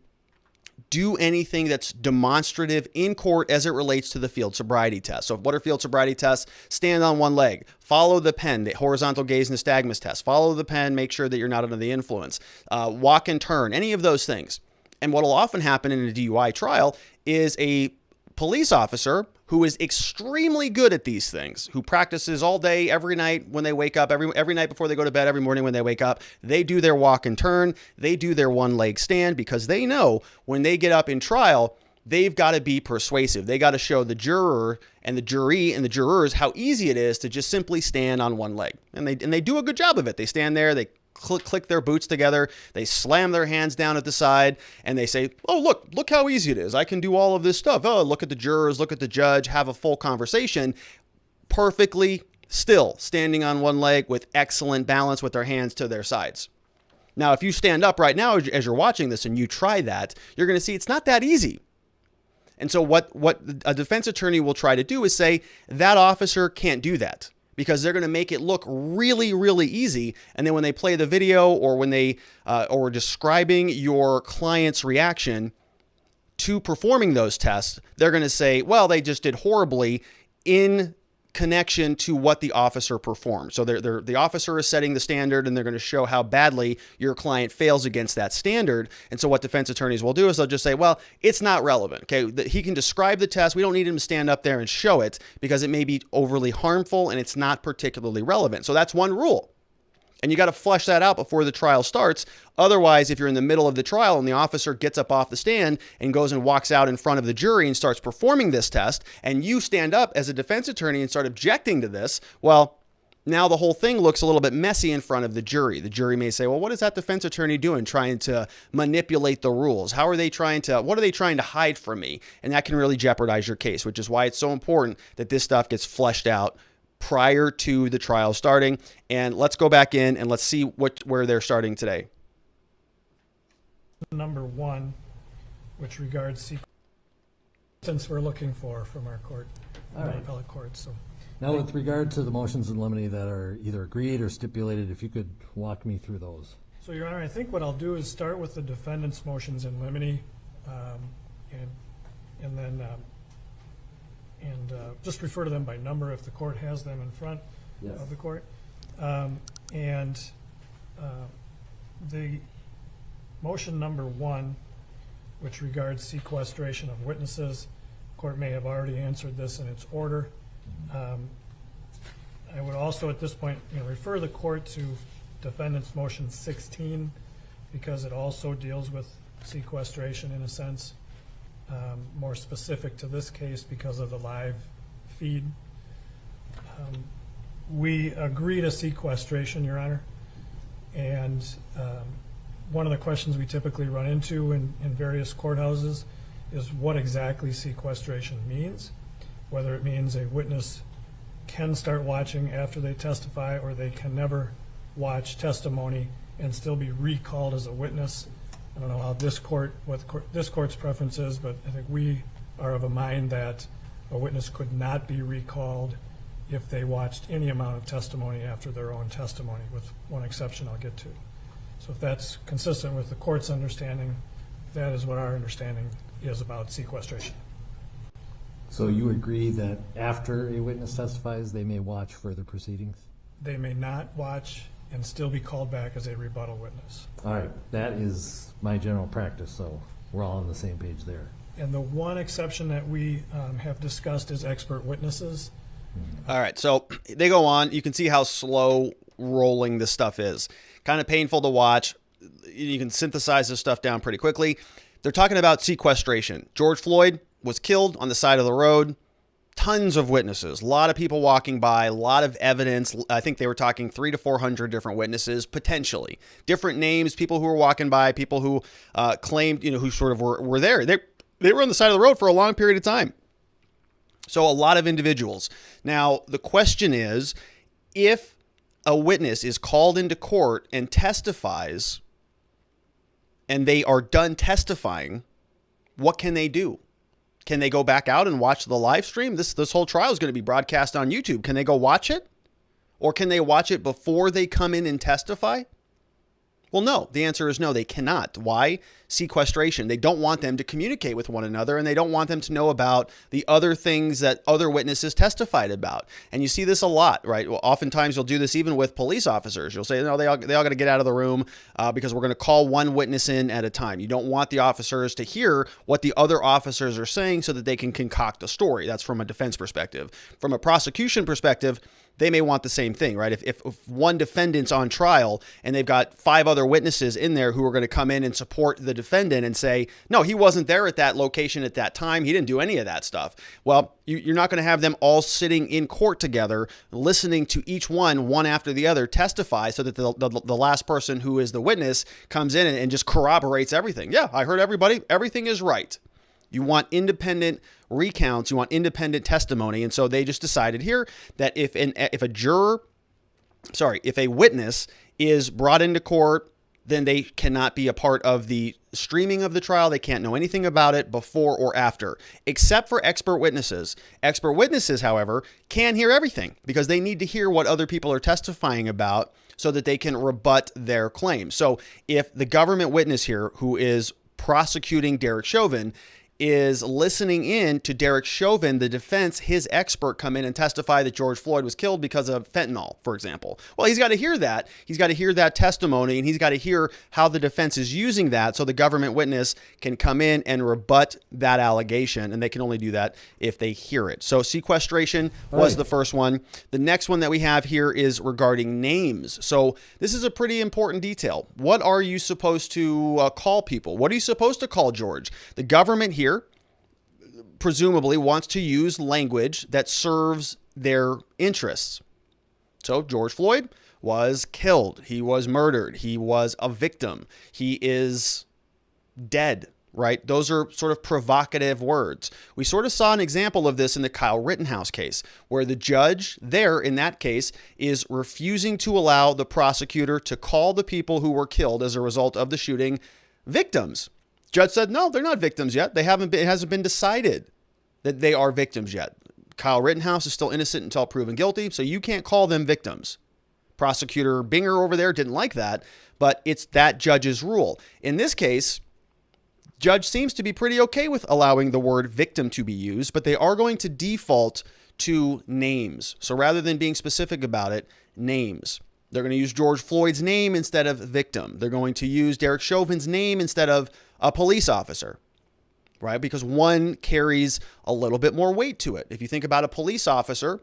do anything that's demonstrative in court as it relates to the field sobriety test. So what are field sobriety tests? Stand on one leg, follow the pen, the horizontal gaze nystagmus test, follow the pen, make sure that you're not under the influence, walk and turn, any of those things. And what will often happen in a DUI trial is a police officer who is extremely good at these things, who practices all day, every night when they wake up, every night before they go to bed, every morning when they wake up, they do their walk and turn, they do their one leg stand, because they know when they get up in trial, they've got to be persuasive. They got to show the juror and the jury and the jurors how easy it is to just simply stand on one leg. And they do a good job of it. They stand there, they click their boots together, they slam their hands down at the side, and they say, oh, look how easy it is. I can do all of this stuff. Oh, look at the jurors, look at the judge, have a full conversation, perfectly still, standing on one leg with excellent balance with their hands to their sides. Now, if you stand up right now as you're watching this and you try that, you're going to see it's not that easy. And so what a defense attorney will try to do is say, that officer can't do that, because they're going to make it look really, really easy. And then when they play the video or when they or describing your client's reaction to performing those tests, they're going to say, well, they just did horribly in connection to what the officer performed. So the officer is setting the standard, and they're going to show how badly your client fails against that standard. And so what defense attorneys will do is they'll just say, well, it's not relevant. Okay, he can describe the test. We don't need him to stand up there and show it because it may be overly harmful and it's not particularly relevant. So that's one rule. And you got to flesh that out before the trial starts. Otherwise, if you're in the middle of the trial and the officer gets up off the stand and goes and walks out in front of the jury and starts performing this test, and you stand up as a defense attorney and start objecting to this, well, now the whole thing looks a little bit messy in front of the jury. The jury may say, well, what is that defense attorney doing, trying to manipulate the rules? What are they trying to hide from me? And that can really jeopardize your case, which is why it's so important that this stuff gets fleshed out prior to the trial starting. And let's go back in and let's see where they're starting today. Number one, which regards since we're looking for from our court, our appellate court. So now, with regard to the motions in limine that are either agreed or stipulated, if you could walk me through those. So, Your Honor, I think what I'll do is start with the defendant's motions in limine, and then just refer to them by number if the court has them in front of the court. The motion number one, which regards sequestration of witnesses, the court may have already answered this in its order. I would also at this point refer the court to defendant's motion 16, because it also deals with sequestration in a sense, more specific to this case because of the live feed. We agree to sequestration, Your Honor, and one of the questions we typically run into in various courthouses is what exactly sequestration means, whether it means a witness can start watching after they testify, or they can never watch testimony and still be recalled as a witness. I don't know how this court's preference is, but I think we are of a mind that a witness could not be recalled if they watched any amount of testimony after their own testimony, with one exception I'll get to. So if that's consistent with the court's understanding, that is what our understanding is about sequestration. So you agree that after a witness testifies, they may watch further proceedings? They may not watch and still be called back as a rebuttal witness. All right, that is my general practice, so we're all on the same page there. And the one exception that we have discussed is expert witnesses. All right, so they go on. You can see how slow rolling this stuff is. Kind of painful to watch. You can synthesize this stuff down pretty quickly. They're talking about sequestration. George Floyd was killed on the side of the road. tons of witnesses, a lot of people walking by, a lot of evidence. I think they were talking 300 to 400 different witnesses, potentially different names, people who were walking by, people who claimed, who sort of were there. They were on the side of the road for a long period of time. So a lot of individuals. Now, the question is, if a witness is called into court and testifies and they are done testifying, what can they do? Can they go back out and watch the live stream? This whole trial is going to be broadcast on YouTube. Can they go watch it? Or can they watch it before they come in and testify? Well, no. The answer is no, they cannot. Why? Sequestration. They don't want them to communicate with one another, and they don't want them to know about the other things that other witnesses testified about. And you see this a lot, right? Well, oftentimes you'll do this even with police officers. You'll say, no, they all got to get out of the room because we're going to call one witness in at a time. You don't want the officers to hear what the other officers are saying so that they can concoct a story. That's from a defense perspective. From a prosecution perspective, they may want the same thing, right? If one defendant's on trial and they've got 5 other witnesses in there who are going to come in and support the defendant and say, no, he wasn't there at that location at that time. He didn't do any of that stuff. Well, you're not going to have them all sitting in court together, listening to each one after the other testify so that the last person who is the witness comes in and just corroborates everything. Yeah, I heard everybody. Everything is right. You want independent recounts. You want independent testimony. And so they just decided here that if a witness is brought into court, then they cannot be a part of the streaming of the trial. They can't know anything about it before or after, except for expert witnesses. Expert witnesses, however, can hear everything because they need to hear what other people are testifying about so that they can rebut their claims. So if the government witness here, who is prosecuting Derek Chauvin, is listening in to Derek Chauvin, the defense, his expert, come in and testify that George Floyd was killed because of fentanyl, for example. Well, he's got to hear that. He's got to hear that testimony, and he's got to hear how the defense is using that so the government witness can come in and rebut that allegation, and they can only do that if they hear it. So sequestration was the first one. The next one that we have here is regarding names. So this is a pretty important detail. What are you supposed to call people? What are you supposed to call George? The government here presumably wants to use language that serves their interests. So George Floyd was killed. He was murdered. He was a victim. He is dead, right? Those are sort of provocative words. We sort of saw an example of this in the Kyle Rittenhouse case, where the judge there in that case is refusing to allow the prosecutor to call the people who were killed as a result of the shooting victims. Judge said, no, they're not victims yet. It hasn't been decided that they are victims yet. Kyle Rittenhouse is still innocent until proven guilty, so you can't call them victims. Prosecutor Binger over there didn't like that, but it's that judge's rule. In this case, judge seems to be pretty okay with allowing the word victim to be used, but they are going to default to names. So rather than being specific about it, names. They're going to use George Floyd's name instead of victim. They're going to use Derek Chauvin's name instead of a police officer, right? Because one carries a little bit more weight to it. If you think about a police officer,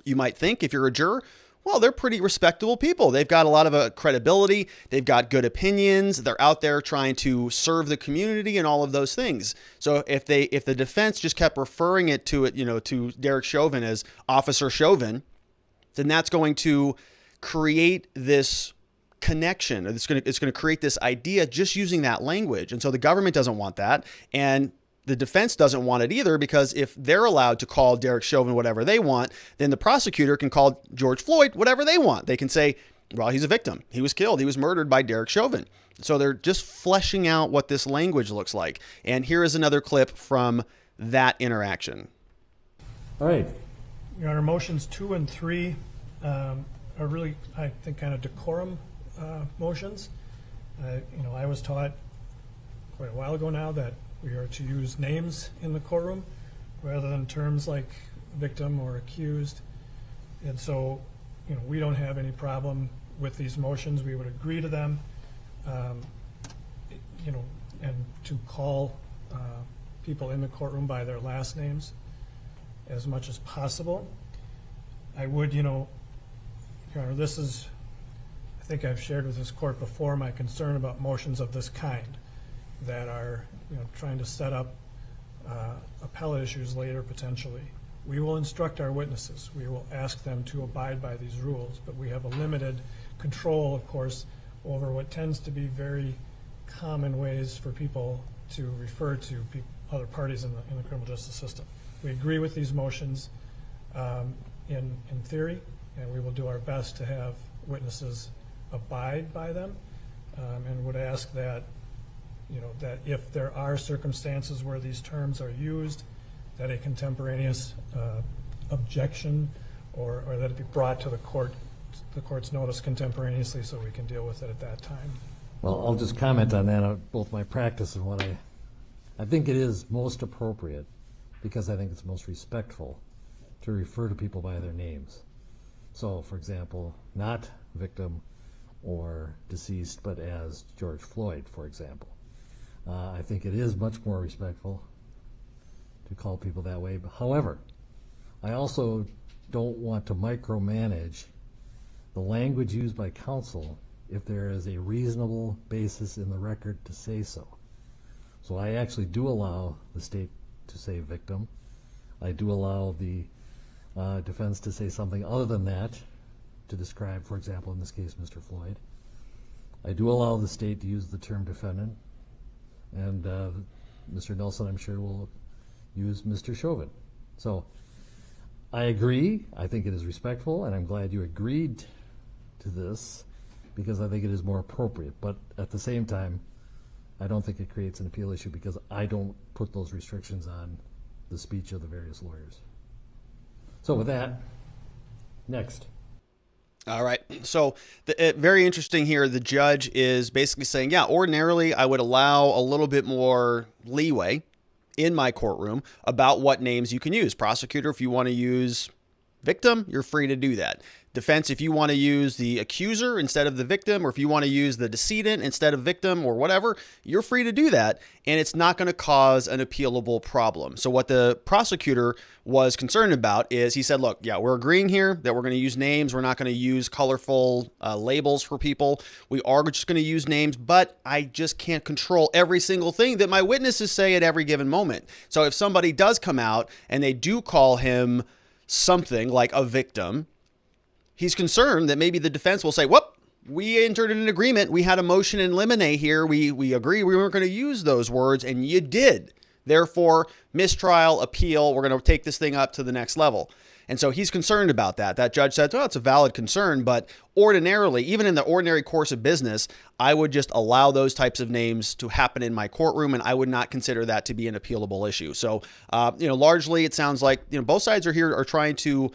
you might think, if you're a juror, well, they're pretty respectable people. They've got a lot of credibility. They've got good opinions. They're out there trying to serve the community and all of those things. So if the defense just kept referring to Derek Chauvin as Officer Chauvin, then that's going to create this connection. It's going to create this idea just using that language. And so the government doesn't want that. And the defense doesn't want it either, because if they're allowed to call Derek Chauvin whatever they want, then the prosecutor can call George Floyd whatever they want. They can say, well, he's a victim. He was killed. He was murdered by Derek Chauvin. So they're just fleshing out what this language looks like. And here is another clip from that interaction. All right. Your Honor, motions 2 and 3 are really, I think, kind of decorum motions. I was taught quite a while ago now that we are to use names in the courtroom rather than terms like victim or accused. And so, we don't have any problem with these motions. We would agree to them, and to call people in the courtroom by their last names as much as possible. I would, Your Honor, this is, I think I've shared with this court before my concern about motions of this kind that are, trying to set up appellate issues later potentially. We will instruct our witnesses. We will ask them to abide by these rules, but we have a limited control, of course, over what tends to be very common ways for people to refer to other parties in the criminal justice system. We agree with these motions in theory, and we will do our best to have witnesses abide by them, and would ask that, that if there are circumstances where these terms are used, that a contemporaneous objection or that it be brought to the court's notice contemporaneously so we can deal with it at that time. Well, I'll just comment on that, both my practice and what I think it is most appropriate, because I think it's most respectful to refer to people by their names. So, for example, not victim or deceased, but as George Floyd, for example. I think it is much more respectful to call people that way. However, I also don't want to micromanage the language used by counsel if there is a reasonable basis in the record to say so. So I actually do allow the state to say victim. I do allow the defense to say something other than that to describe, for example, in this case, Mr. Floyd. I do allow the state to use the term defendant, and Mr. Nelson, I'm sure, will use Mr. Chauvin. So I agree. I think it is respectful, and I'm glad you agreed to this, because I think it is more appropriate. But at the same time, I don't think it creates an appeal issue, because I don't put those restrictions on the speech of the various lawyers. So with that, next. All right. So very interesting here. The judge is basically saying, yeah, ordinarily I would allow a little bit more leeway in my courtroom about what names you can use. Prosecutor, if you want to use victim, you're free to do that. Defense, if you want to use the accuser instead of the victim, or if you want to use the decedent instead of victim or whatever, you're free to do that, and it's not going to cause an appealable problem. So what the prosecutor was concerned about is, he said, look, yeah, we're agreeing here that we're going to use names. We're not going to use colorful labels for people. We are just going to use names, but I just can't control every single thing that my witnesses say at every given moment. So if somebody does come out and they do call him something like a victim, he's concerned that maybe the defense will say, whoop, we entered an agreement. We had a motion in limine here. We agreed we weren't going to use those words, and you did. Therefore, mistrial, appeal, we're going to take this thing up to the next level. And so he's concerned about that. That judge said, oh, it's a valid concern, but ordinarily, even in the ordinary course of business, I would just allow those types of names to happen in my courtroom, and I would not consider that to be an appealable issue. So, largely it sounds like, both sides are trying to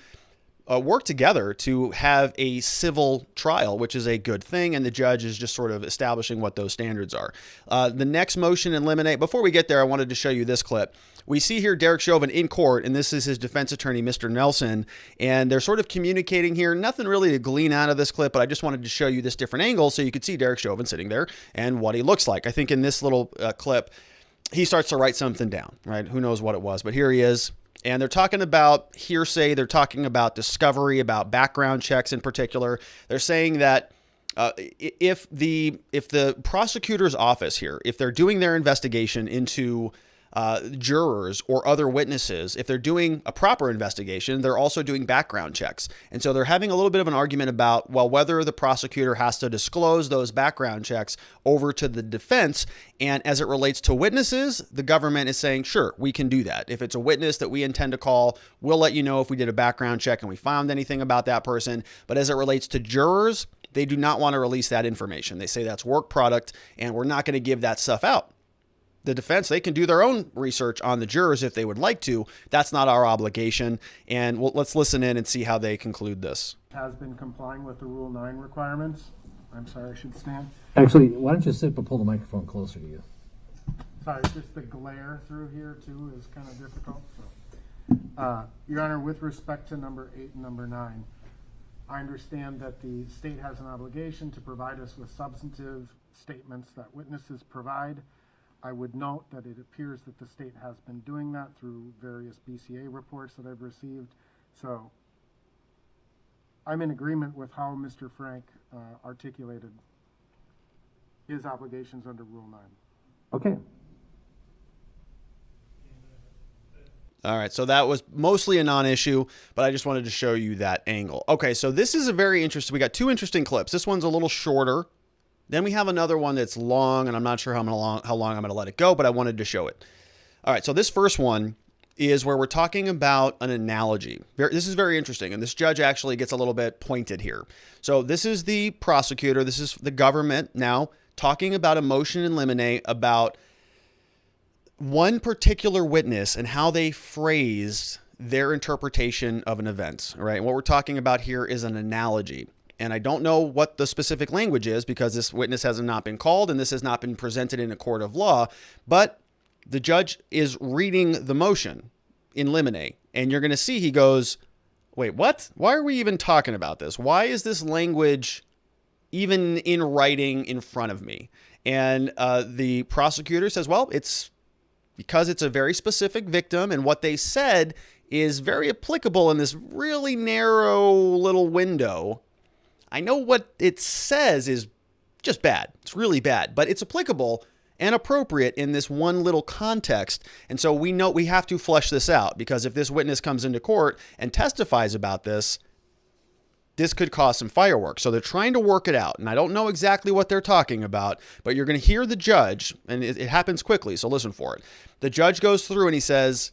work together to have a civil trial, which is a good thing, and the judge is just sort of establishing what those standards are. The next motion in limine, before we get there, I wanted to show you this clip. We see here Derek Chauvin in court, and this is his defense attorney, Mr. Nelson, and they're sort of communicating here. Nothing really to glean out of this clip, but I just wanted to show you this different angle so you could see Derek Chauvin sitting there and what he looks like. I think in this little clip, he starts to write something down, right? Who knows what it was, but here he is. And they're talking about hearsay. They're talking about discovery, about background checks in particular. They're saying that if the prosecutor's office here, if they're doing their investigation into jurors or other witnesses, if they're doing a proper investigation, they're also doing background checks. And so they're having a little bit of an argument about, well, whether the prosecutor has to disclose those background checks over to the defense. And as it relates to witnesses, the government is saying, sure, we can do that. If it's a witness that we intend to call, we'll let you know if we did a background check and we found anything about that person. But as it relates to jurors, they do not want to release that information. They say that's work product, and we're not going to give that stuff out. The defense, they can do their own research on the jurors if they would like to. That's not our obligation. And let's listen in and see how they conclude this. Has been complying with the Rule 9 requirements. I'm sorry, I should stand. Actually, why don't you sit but pull the microphone closer to you? Sorry, just the glare through here too is kind of difficult. So, Your Honor, with respect to number 8 and number 9, I understand that the state has an obligation to provide us with substantive statements that witnesses provide. I would note that it appears that the state has been doing that through various BCA reports that I've received. So I'm in agreement with how Mr. Frank articulated his obligations under Rule 9. Okay. All right, so that was mostly a non-issue, but I just wanted to show you that angle. Okay, so this is a very interesting, we got two interesting clips. This one's a little shorter. Then we have another one that's long, and I'm not sure how long I'm going to let it go, but I wanted to show it. All right, so this first one is where we're talking about an analogy. This is very interesting, and this judge actually gets a little bit pointed here. So this is the prosecutor, this is the government now talking about a motion in limine about one particular witness and how they phrased their interpretation of an event, right? And what we're talking about here is an analogy. And I don't know what the specific language is because this witness has not been called and this has not been presented in a court of law, but the judge is reading the motion in limine, and you're going to see he goes, wait, what? Why are we even talking about this? Why is this language even in writing in front of me? And the prosecutor says, well, it's because it's a very specific victim, and what they said is very applicable in this really narrow little window. I know what it says is just bad. It's really bad, but it's applicable and appropriate in this one little context. And so we know we have to flesh this out, because if this witness comes into court and testifies about this, this could cause some fireworks. So they're trying to work it out. And I don't know exactly what they're talking about, but you're going to hear the judge, and it happens quickly, so listen for it. The judge goes through and he says,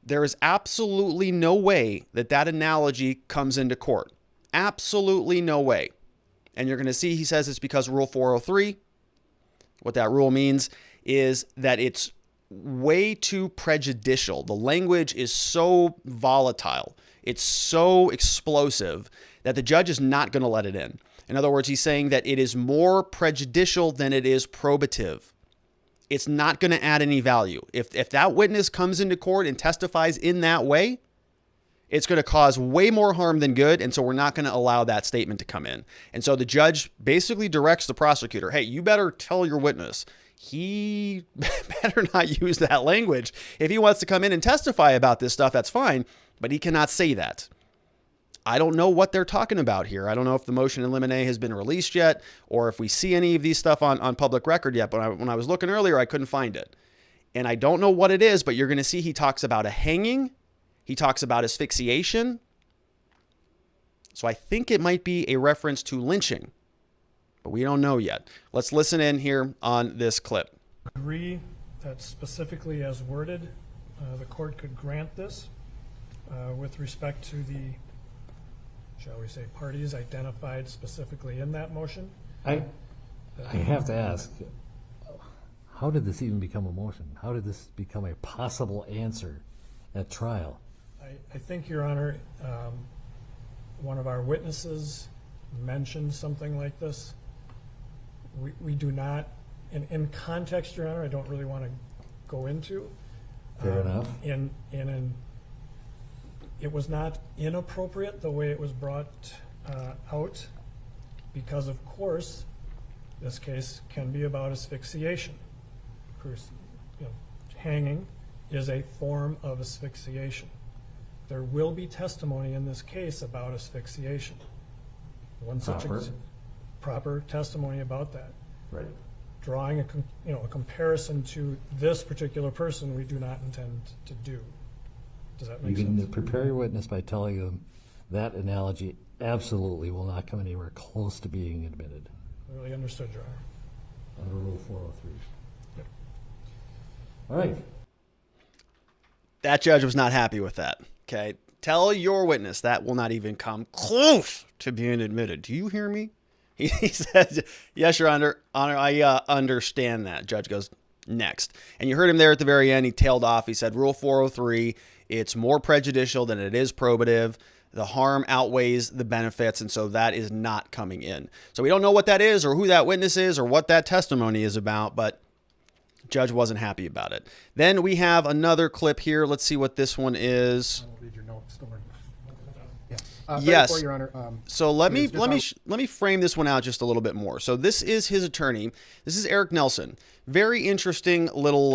there is absolutely no way that that analogy comes into court. Absolutely no way. And you're going to see he says it's because Rule 403. What that rule means is that it's way too prejudicial. The language is so volatile. It's so explosive that the judge is not going to let it in. In other words, he's saying that it is more prejudicial than it is probative. It's not going to add any value. If that witness comes into court and testifies in that way, it's going to cause way more harm than good, and so we're not going to allow that statement to come in. And so the judge basically directs the prosecutor, hey, you better tell your witness. He better not use that language. If he wants to come in and testify about this stuff, that's fine, but he cannot say that. I don't know what they're talking about here. I don't know if the motion in limine has been released yet, or if we see any of these stuff on public record yet, but when I was looking earlier, I couldn't find it. And I don't know what it is, but you're going to see he talks about a hanging. He talks about asphyxiation. So I think it might be a reference to lynching, but we don't know yet. Let's listen in here on this clip. Agree that specifically as worded, the court could grant this with respect to the, shall we say, parties identified specifically in that motion. I have to ask, how did this even become a motion? How did this become a possible answer at trial? I think, Your Honor, one of our witnesses mentioned something like this. We do not, in context, Your Honor, I don't really want to go into. Fair enough. It was not inappropriate the way it was brought out, because of course this case can be about asphyxiation. Of course, hanging is a form of asphyxiation. There will be testimony in this case about asphyxiation. One such proper testimony about that. Right. Drawing a comparison to this particular person, we do not intend to do. Does that make sense? You can prepare your witness by telling them that analogy absolutely will not come anywhere close to being admitted. Really understood, Your Honor. Under Rule 403. Yep. All right. That judge was not happy with that. Okay. Tell your witness that will not even come close to being admitted. Do you hear me? He says, yes, Your Honor, I understand that. Judge goes, next. And you heard him there at the very end. He tailed off. He said, Rule 403, it's more prejudicial than it is probative. The harm outweighs the benefits, and so that is not coming in. So we don't know what that is or who that witness is or what that testimony is about, but judge wasn't happy about it. Then we have another clip here. Let's see what this one is. I'll read your notes. Don't worry. Yes. 34, Your Honor. So let me frame this one out just a little bit more. So this is his attorney. This is Eric Nelson. Very interesting little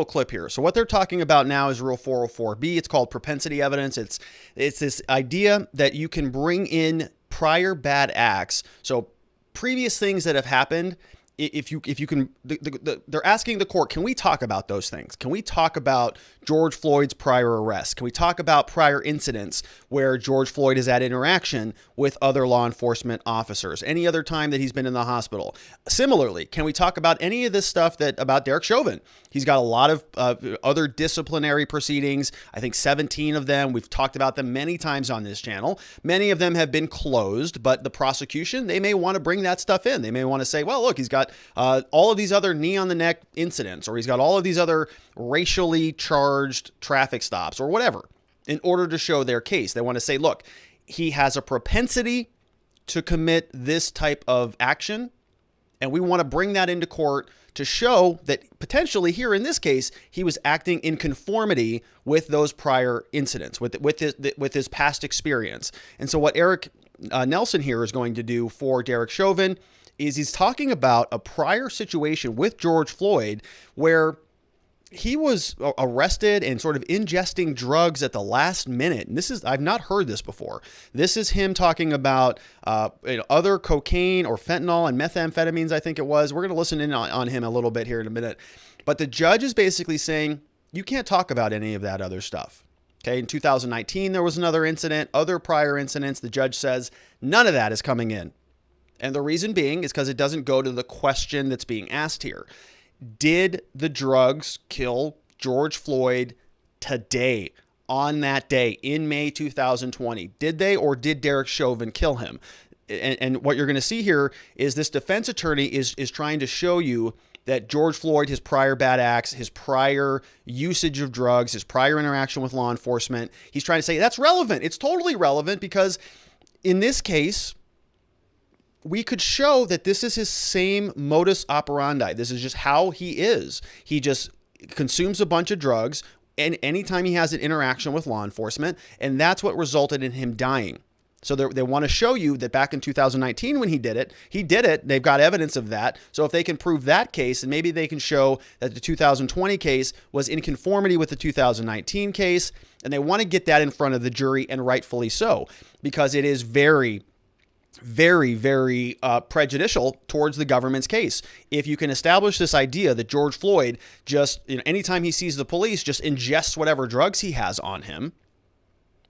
clip here. So what they're talking about now is Rule 404B. It's called propensity evidence. It's this idea that you can bring in prior bad acts. So previous things that have happened if you can, they're asking the court, can we talk about those things? Can we talk about George Floyd's prior arrest? Can we talk about prior incidents where George Floyd has had interaction with other law enforcement officers? Any other time that he's been in the hospital? Similarly, can we talk about any of this stuff about Derek Chauvin? He's got a lot of other disciplinary proceedings. I think 17 of them. We've talked about them many times on this channel. Many of them have been closed, but the prosecution, they may want to bring that stuff in. They may want to say, well, look, he's got all of these other knee on the neck incidents, or he's got all of these other racially charged traffic stops or whatever, in order to show their case. They want to say, look, he has a propensity to commit this type of action, and we want to bring that into court to show that potentially here in this case, he was acting in conformity with those prior incidents, with his past experience. And so what Eric Nelson here is going to do for Derek Chauvin is he's talking about a prior situation with George Floyd where he was arrested and sort of ingesting drugs at the last minute. And I've not heard this before. This is him talking about other cocaine or fentanyl and methamphetamines, I think it was. We're going to listen in on him a little bit here in a minute. But the judge is basically saying, you can't talk about any of that other stuff. Okay, in 2019, there was another incident, other prior incidents. The judge says none of that is coming in. And the reason being is because it doesn't go to the question that's being asked here. Did the drugs kill George Floyd today, on that day, in May 2020? Did they, or did Derek Chauvin kill him? And what you're going to see here is this defense attorney is trying to show you that George Floyd, his prior bad acts, his prior usage of drugs, his prior interaction with law enforcement, he's trying to say that's relevant. It's totally relevant because in this case, we could show that this is his same modus operandi. This is just how he is. He just consumes a bunch of drugs and anytime he has an interaction with law enforcement, and that's what resulted in him dying. So they want to show you that back in 2019 when he did it. They've got evidence of that. So if they can prove that case, and maybe they can show that the 2020 case was in conformity with the 2019 case, and they want to get that in front of the jury, and rightfully so, because it is very, very prejudicial towards the government's case. If you can establish this idea that George Floyd just, anytime he sees the police, just ingests whatever drugs he has on him,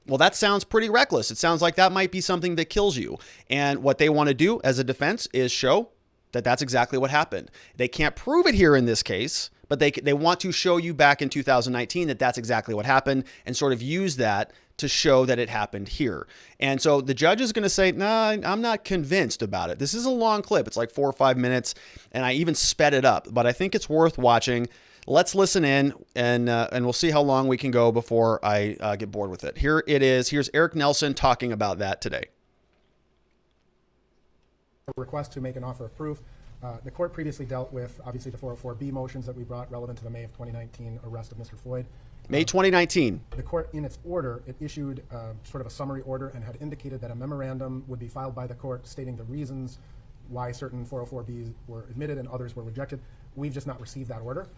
well, that sounds pretty reckless. It sounds like that might be something that kills you. And what they want to do as a defense is show that that's exactly what happened. They can't prove it here in this case, but they want to show you back in 2019 that that's exactly what happened, and sort of use that to show that it happened here. And so the judge is going to say, nah, I'm not convinced about it. This is a long clip. It's like 4 or 5 minutes, and I even sped it up, but I think it's worth watching. Let's listen in, and we'll see how long we can go before I get bored with it. Here it is. Here's Eric Nelson talking about that today. A request to make an offer of proof. The court previously dealt with, obviously, the 404B motions that we brought relevant to the May of 2019 arrest of Mr. Floyd. May 2019. The court, in its order, it issued sort of a summary order and had indicated that a memorandum would be filed by the court stating the reasons why certain 404Bs were admitted and others were rejected. We've just not received that order.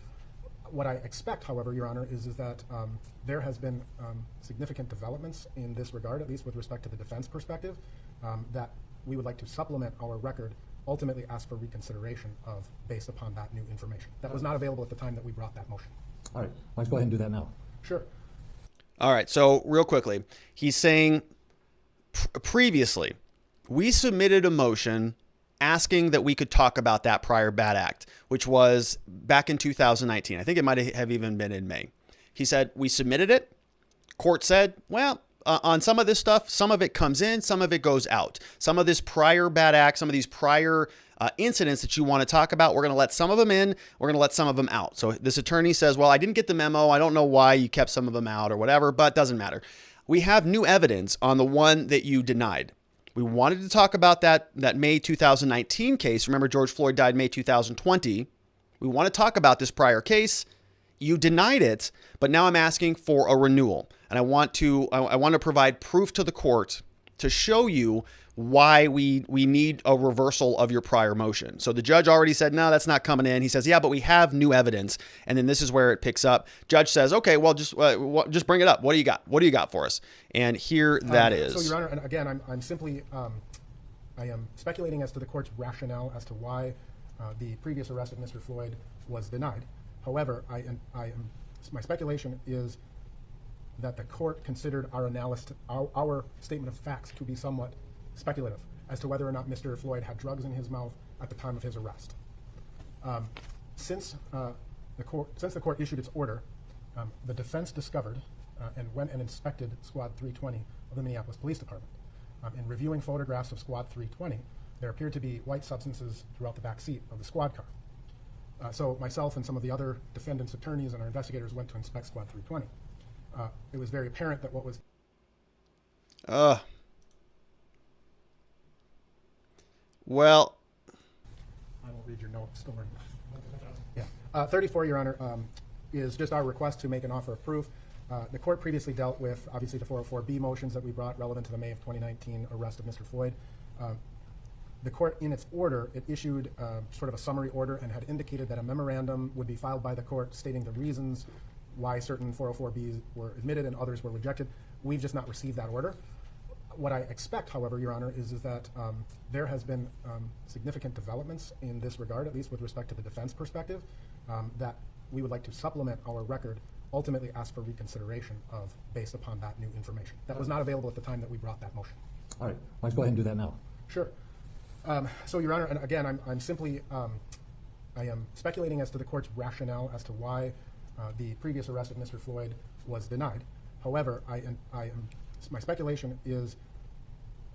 What I expect, however, Your Honor, is that there has been significant developments in this regard, at least with respect to the defense perspective, that we would like to supplement our record, ultimately ask for reconsideration of based upon that new information. That was not available at the time that we brought that motion. All right, let's go ahead and do that now. Sure. All right, so real quickly, he's saying previously, we submitted a motion asking that we could talk about that prior bad act, which was back in 2019. I think it might have even been in May. He said, we submitted it. Court said, well, on some of this stuff, some of it comes in, some of it goes out. Some of this prior bad act, some of these prior incidents that you want to talk about, we're going to let some of them in, we're going to let some of them out. So this attorney says, well, I didn't get the memo. I don't know why you kept some of them out or whatever, but it doesn't matter. We have new evidence on the one that you denied. We wanted to talk about that May 2019 case. Remember, George Floyd died May 2020. We want to talk about this prior case. You denied it, but now I'm asking for a renewal. And I want to provide proof to the court to show you why we need a reversal of your prior motion. So the judge already said, no, that's not coming in. He says, yeah, but we have new evidence. And then this is where it picks up. Judge says, okay, well, just bring it up. What do you got? What do you got for us? And here that is. So, Your Honor, and again, I'm simply, I am speculating as to the court's rationale as to why the previous arrest of Mr. Floyd was denied. However, my speculation is that the court considered our statement of facts to be somewhat speculative as to whether or not Mr. Floyd had drugs in his mouth at the time of his arrest. Since the court issued its order, the defense discovered and went and inspected Squad 320 of the Minneapolis Police Department. In reviewing photographs of Squad 320, there appeared to be white substances throughout the back seat of the squad car. So myself and some of the other defendants' attorneys and our investigators went to inspect Squad 320. It was very apparent that what was... Well... I won't read your notes, don't worry. Yeah. 34, Your Honor, is just our request to make an offer of proof. The court previously dealt with, obviously, the 404B motions that we brought relevant to the May of 2019 arrest of Mr. Floyd. The court, in its order, it issued sort of a summary order and had indicated that a memorandum would be filed by the court stating the reasons why certain 404Bs were admitted and others were rejected. We've just not received that order. What I expect, however, Your Honor, is that there has been significant developments in this regard, at least with respect to the defense perspective, that we would like to supplement our record, ultimately ask for reconsideration of based upon that new information. That was not available at the time that we brought that motion. All right, why don't you go ahead and do that now? Sure. So, Your Honor, and again, I'm simply, I am speculating as to the court's rationale as to why the previous arrest of Mr. Floyd was denied. However, my speculation is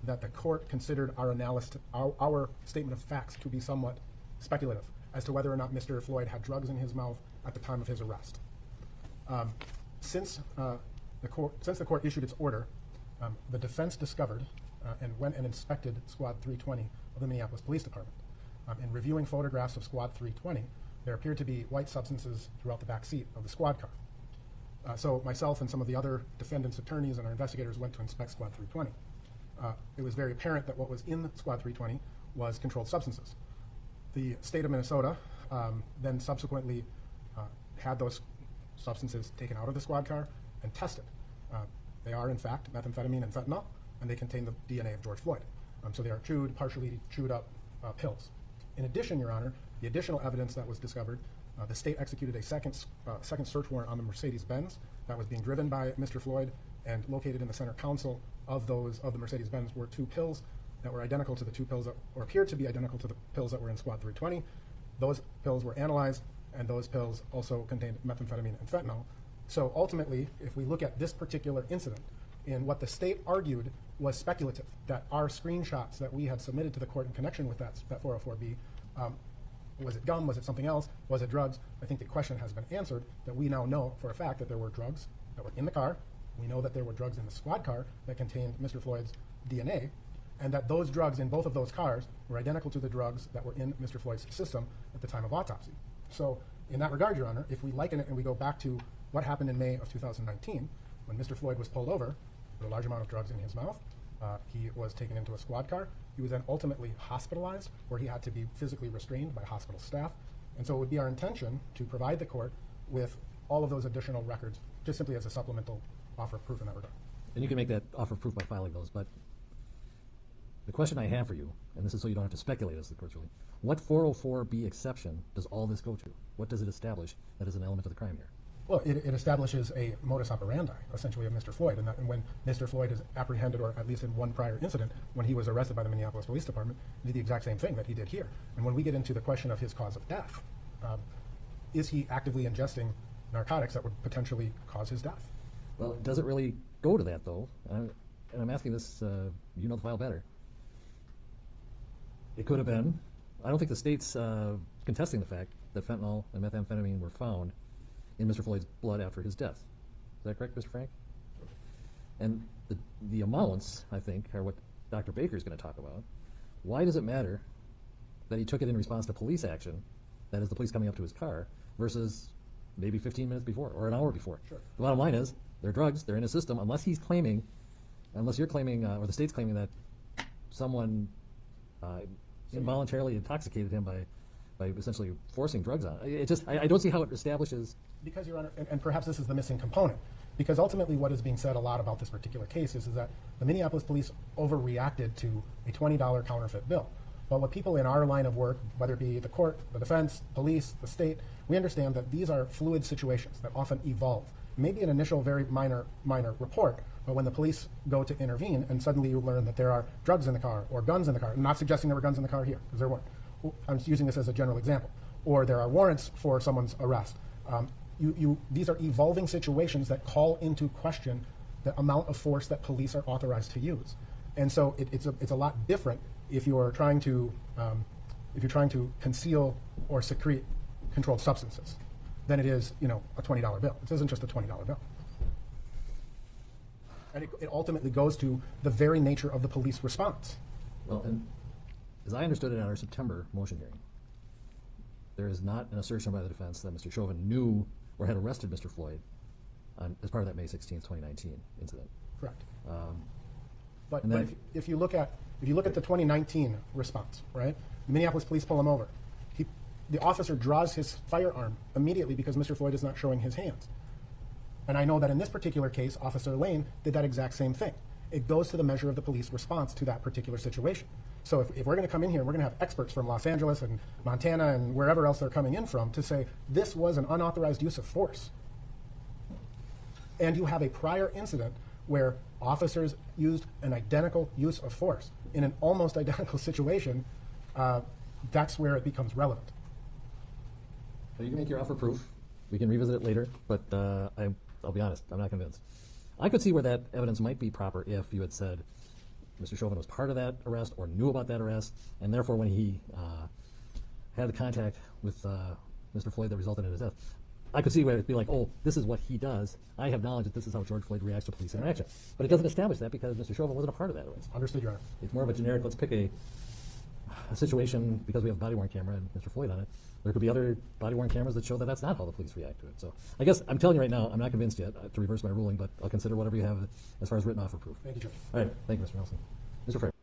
that the court considered our statement of facts to be somewhat speculative as to whether or not Mr. Floyd had drugs in his mouth at the time of his arrest. Since the court issued its order, the defense discovered and went and inspected Squad 320 of the Minneapolis Police Department. In reviewing photographs of Squad 320, there appeared to be white substances throughout the back seat of the squad car. So myself and some of the other defendants' attorneys and our investigators went to inspect Squad 320. It was very apparent that what was in Squad 320 was controlled substances. The state of Minnesota then subsequently had those substances taken out of the squad car and tested. They are, in fact, methamphetamine and fentanyl, and they contain the DNA of George Floyd. So they are partially chewed up pills. In addition, Your Honor, the additional evidence that was discovered, the state executed a second search warrant on the Mercedes-Benz that was being driven by Mr. Floyd, and located in the center console of the Mercedes-Benz were 2 pills that were identical to the 2 pills that, or appeared to be identical to the pills that were in Squad 320. Those pills were analyzed, and those pills also contained methamphetamine and fentanyl. So ultimately, if we look at this particular incident, in what the state argued was speculative, that our screenshots that we had submitted to the court in connection with that 404B, was it gum, was it something else, was it drugs? I think the question has been answered, that we now know for a fact that there were drugs that were in the car. We know that there were drugs in the squad car that contained Mr. Floyd's DNA, and that those drugs in both of those cars were identical to the drugs that were in Mr. Floyd's system at the time of autopsy. So in that regard, Your Honor, if we liken it and we go back to what happened in May of 2019, when Mr. Floyd was pulled over with a large amount of drugs in his mouth, he was taken into a squad car. He was then ultimately hospitalized, where he had to be physically restrained by hospital staff. And so it would be our intention to provide the court with all of those additional records, just simply as a supplemental offer of proof in that regard. And you can make that offer of proof by filing those, but the question I have for you, and this is so you don't have to speculate as the court's ruling, what 404B exception does all this go to? What does it establish that is an element of the crime here? Well, it establishes a modus operandi, essentially, of Mr. Floyd, and that when Mr. Floyd is apprehended, or at least in one prior incident, when he was arrested by the Minneapolis Police Department, he did the exact same thing that he did here. And when we get into the question of his cause of death, is he actively ingesting narcotics that would potentially cause his death? Well, it doesn't really go to that, though. And I'm asking this, you know the file better. It could have been. I don't think the state's contesting the fact that fentanyl and methamphetamine were found in Mr. Floyd's blood after his death. Is that correct, Mr. Frank? And the amounts, I think, are what Dr. Baker is going to talk about. Why does it matter that he took it in response to police action, that is the police coming up to his car, versus maybe 15 minutes before or an hour before? Sure. The bottom line is, they're drugs, they're in his system, unless you're claiming, or the state's claiming that someone involuntarily intoxicated him by essentially forcing drugs on it. I don't see how it establishes. Because, Your Honor, and perhaps this is the missing component, because ultimately what is being said a lot about this particular case is that the Minneapolis police overreacted to a $20 counterfeit bill. But what people in our line of work, whether it be the court, the defense, police, the state, we understand that these are fluid situations that often evolve. Maybe an initial very minor report, but when the police go to intervene and suddenly you learn that there are drugs in the car or guns in the car, I'm not suggesting there were guns in the car here, because there weren't. I'm using this as a general example. Or there are warrants for someone's arrest. These are evolving situations that call into question the amount of force that police are authorized to use. And so it's a lot different if you're trying to conceal or secrete controlled substances than it is, a $20 bill. This isn't just a $20 bill. And it ultimately goes to the very nature of the police response. Well, and as I understood it at our September motion hearing, there is not an assertion by the defense that Mr. Chauvin knew or had arrested Mr. Floyd as part of that May 16th, 2019 incident. Correct. But if you look at the 2019 response, right? The Minneapolis police pull him over. The officer draws his firearm immediately because Mr. Floyd is not showing his hands. And I know that in this particular case, Officer Lane did that exact same thing. It goes to the measure of the police response to that particular situation. So if we're going to come in here, we're going to have experts from Los Angeles and Montana and wherever else they're coming in from to say this was an unauthorized use of force. And you have a prior incident where officers used an identical use of force in an almost identical situation, that's where it becomes relevant. You can make your offer proof. We can revisit it later, but I'll be honest, I'm not convinced. I could see where that evidence might be proper if you had said Mr. Chauvin was part of that arrest or knew about that arrest, and therefore when he had the contact with Mr. Floyd that resulted in his death, I could see where it'd be like, oh, this is what he does. I have knowledge that this is how George Floyd reacts to police interaction. But it doesn't establish that because Mr. Chauvin wasn't a part of that arrest. Understood, Your Honor. It's more of a generic, let's pick a situation because we have a body-worn camera and Mr. Floyd on it. There could be other body-worn cameras that show that that's not how the police react to it. So I guess I'm telling you right now, I'm not convinced yet to reverse my ruling, but I'll consider whatever you have as far as written offer proof. Thank you, Judge. All right. Thank you, Mr. Nelson. Mr. Frank.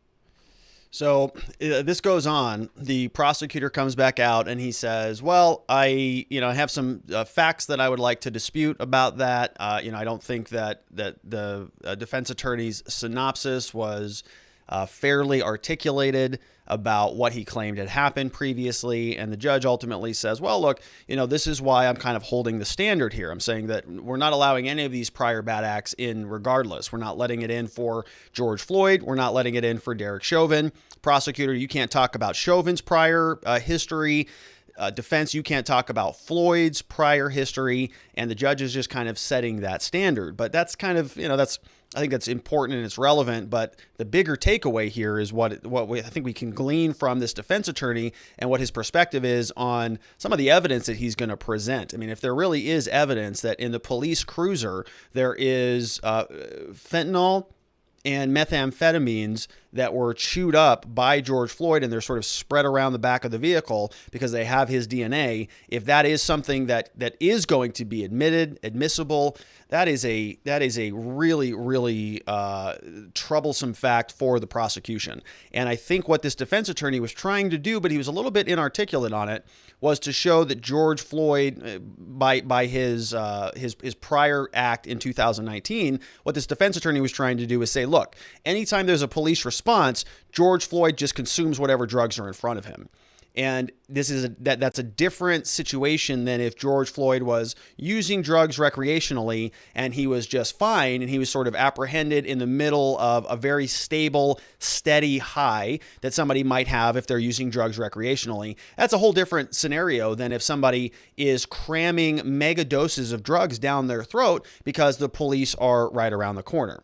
So this goes on. The prosecutor comes back out and he says, well, I have some facts that I would like to dispute about that. I don't think that the defense attorney's synopsis was fairly articulated about what he claimed had happened previously. And the judge ultimately says, well, look, this is why I'm kind of holding the standard here. I'm saying that we're not allowing any of these prior bad acts in regardless. We're not letting it in for George Floyd. We're not letting it in for Derek Chauvin. Prosecutor, you can't talk about Chauvin's prior history. Defense, you can't talk about Floyd's prior history. And the judge is just kind of setting that standard. But that's kind of, I think that's important and it's relevant, but the bigger takeaway here is what I think we can glean from this defense attorney and what his perspective is on some of the evidence that he's going to present. I mean, if there really is evidence that in the police cruiser there is fentanyl and methamphetamines that were chewed up by George Floyd and they're sort of spread around the back of the vehicle because they have his DNA. If that is something that is going to be admissible, that is a really, really troublesome fact for the prosecution. And I think what this defense attorney was trying to do, but he was a little bit inarticulate on it, was to show that George Floyd, by his prior act in 2019, what this defense attorney was trying to do is say, look, anytime there's a police response, George Floyd just consumes whatever drugs are in front of him. And that's a different situation than if George Floyd was using drugs recreationally and he was just fine and he was sort of apprehended in the middle of a very stable, steady high that somebody might have if they're using drugs recreationally. That's a whole different scenario than if somebody is cramming mega doses of drugs down their throat because the police are right around the corner.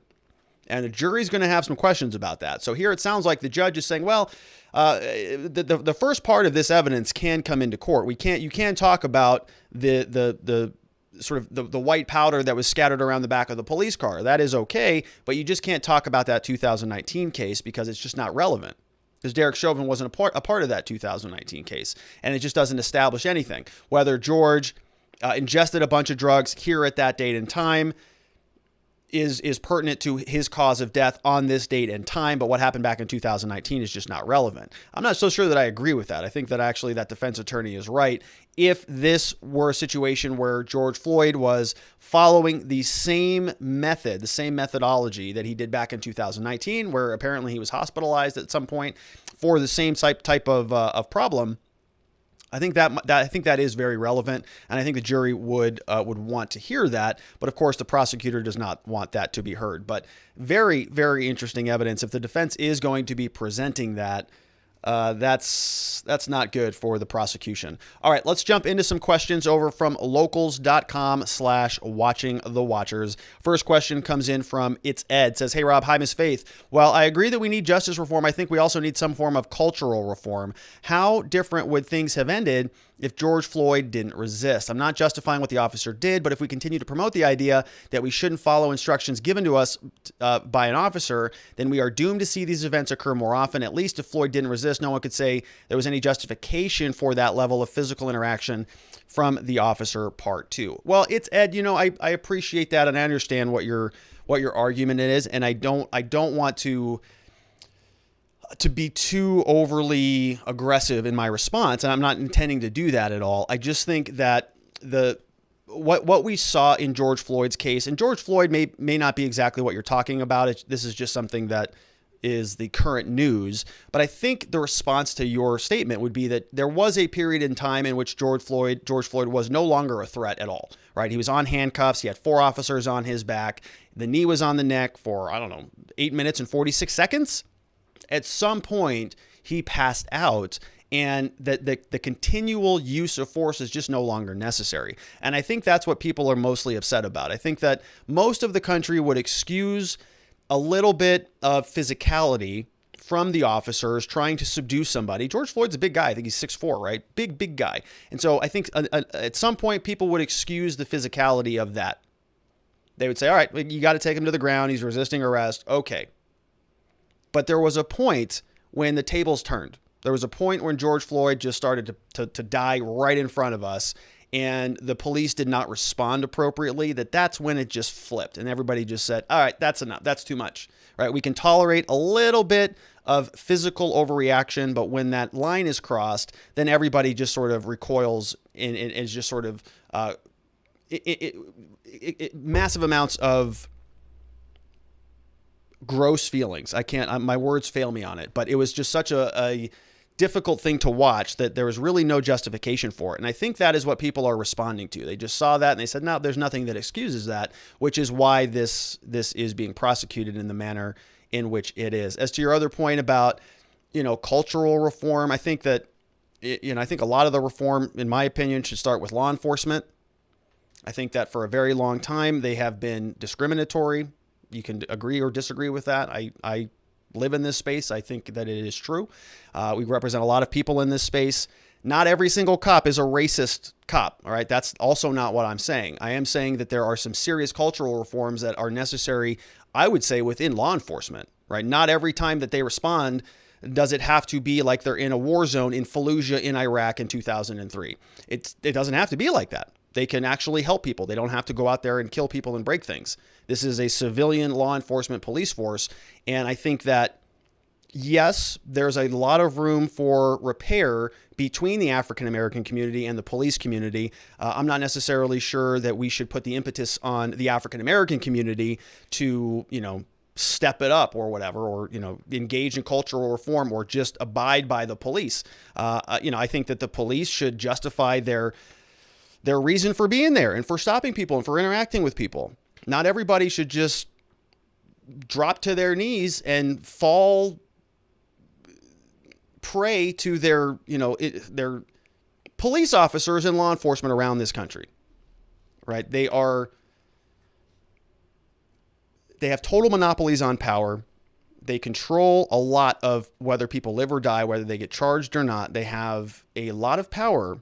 And the jury's going to have some questions about that. So here it sounds like the judge is saying, well, the first part of this evidence can come into court. You can talk about the sort of the white powder that was scattered around the back of the police car. That is okay, but you just can't talk about that 2019 case because it's just not relevant. Because Derek Chauvin wasn't a part of that 2019 case, and it just doesn't establish anything. Whether George ingested a bunch of drugs here at that date and time, is pertinent to his cause of death on this date and time, but what happened back in 2019 is just not relevant. I'm not so sure that I agree with that. I think that actually that defense attorney is right. If this were a situation where George Floyd was following the same method, the same methodology that he did back in 2019, where apparently he was hospitalized at some point for the same type of problem, I think that is very relevant, and I think the jury would want to hear that. But of course, the prosecutor does not want that to be heard. But very, very interesting evidence. If the defense is going to be presenting that, that's not good for the prosecution. All right, let's jump into some questions over from locals.com/watchingthewatchers. First question comes in from It's Ed. It says, "Hey Rob, hi Miss Faith. Well, I agree that we need justice reform. I think we also need some form of cultural reform. How different would things have ended if George Floyd didn't resist? I'm not justifying what the officer did, but if we continue to promote the idea that we shouldn't follow instructions given to us by an officer, then we are doomed to see these events occur more often. At least if Floyd didn't resist, no one could say there was any justification for that level of physical interaction from the officer." Part 2. Well, it's Ed, I appreciate that, and I understand what your argument is, and I don't want to be too overly aggressive in my response, and I'm not intending to do that at all. I just think that what we saw in George Floyd's case, and George Floyd may not be exactly what you're talking about. This is just something that is the current news. But I think the response to your statement would be that there was a period in time in which George Floyd was no longer a threat at all, right? He was on handcuffs. He had 4 officers on his back. The knee was on the neck for, 8 minutes and 46 seconds. At some point, he passed out, and the continual use of force is just no longer necessary. And I think that's what people are mostly upset about. I think that most of the country would excuse a little bit of physicality from the officers trying to subdue somebody. George Floyd's a big guy. I think he's 6'4", right? Big guy. And so I think at some point, people would excuse the physicality of that. They would say, all right, you got to take him to the ground. He's resisting arrest. Okay. But there was a point when the tables turned. There was a point when George Floyd just started to die right in front of us, and the police did not respond appropriately. That's when it just flipped, and everybody just said, all right, that's enough. That's too much, right? We can tolerate a little bit of physical overreaction, but when that line is crossed, then everybody just sort of recoils and is just sort of massive amounts of gross feelings. My words fail me on it, but it was just such a difficult thing to watch that there was really no justification for it. And I think that is what people are responding to. They just saw that and they said, no, there's nothing that excuses that, which is why this is being prosecuted in the manner in which it is. As to your other point about, cultural reform, I think that, I think a lot of the reform, in my opinion, should start with law enforcement. I think that for a very long time, they have been discriminatory. You can agree or disagree with that. I live in this space. I think that it is true. We represent a lot of people in this space. Not every single cop is a racist cop. All right. That's also not what I'm saying. I am saying that there are some serious cultural reforms that are necessary, I would say, within law enforcement, right? Not every time that they respond does it have to be like they're in a war zone in Fallujah in Iraq in 2003. It doesn't have to be like that. They can actually help people. They don't have to go out there and kill people and break things. This is a civilian law enforcement police force. And I think that, yes, there's a lot of room for repair between the African-American community and the police community. I'm not necessarily sure that we should put the impetus on the African-American community to, step it up or whatever, or, engage in cultural reform or just abide by the police. I think that the police should justify their reason for being there and for stopping people and for interacting with people. Not everybody should just drop to their knees and fall prey to their police officers and law enforcement around this country, right? They have total monopolies on power. They control a lot of whether people live or die, whether they get charged or not. They have a lot of power.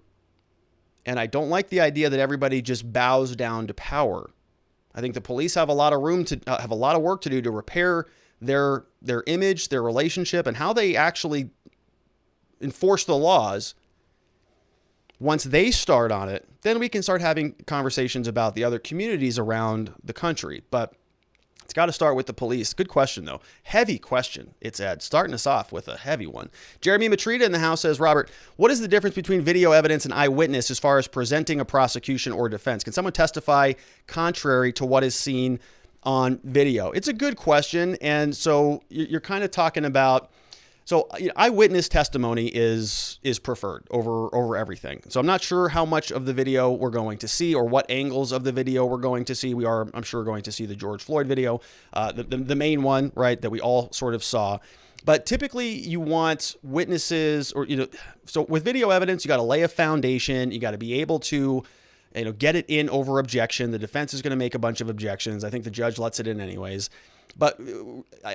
And I don't like the idea that everybody just bows down to power. I think the police have a lot of room to have a lot of work to do to repair their image, their relationship, and how they actually enforce the laws. Once they start on it, then we can start having conversations about the other communities around the country. But It's got to start with the police. Good question, though. Heavy question, it's Ed. Starting us off with a heavy one. Jeremy Matrita in the House says, Robert, what is the difference between video evidence and eyewitness as far as presenting a prosecution or defense? Can someone testify contrary to what is seen on video? It's a good question. And so you're kind of talking about, so eyewitness testimony is preferred over everything. So I'm not sure how much of the video we're going to see or what angles of the video we're going to see. We are, I'm sure, going to see the George Floyd video, the main one, right, that we all sort of saw. But typically you want witnesses or, so with video evidence, you got to lay a foundation. You got to be able to, get it in over objection. The defense is going to make a bunch of objections. I think the judge lets it in anyways. But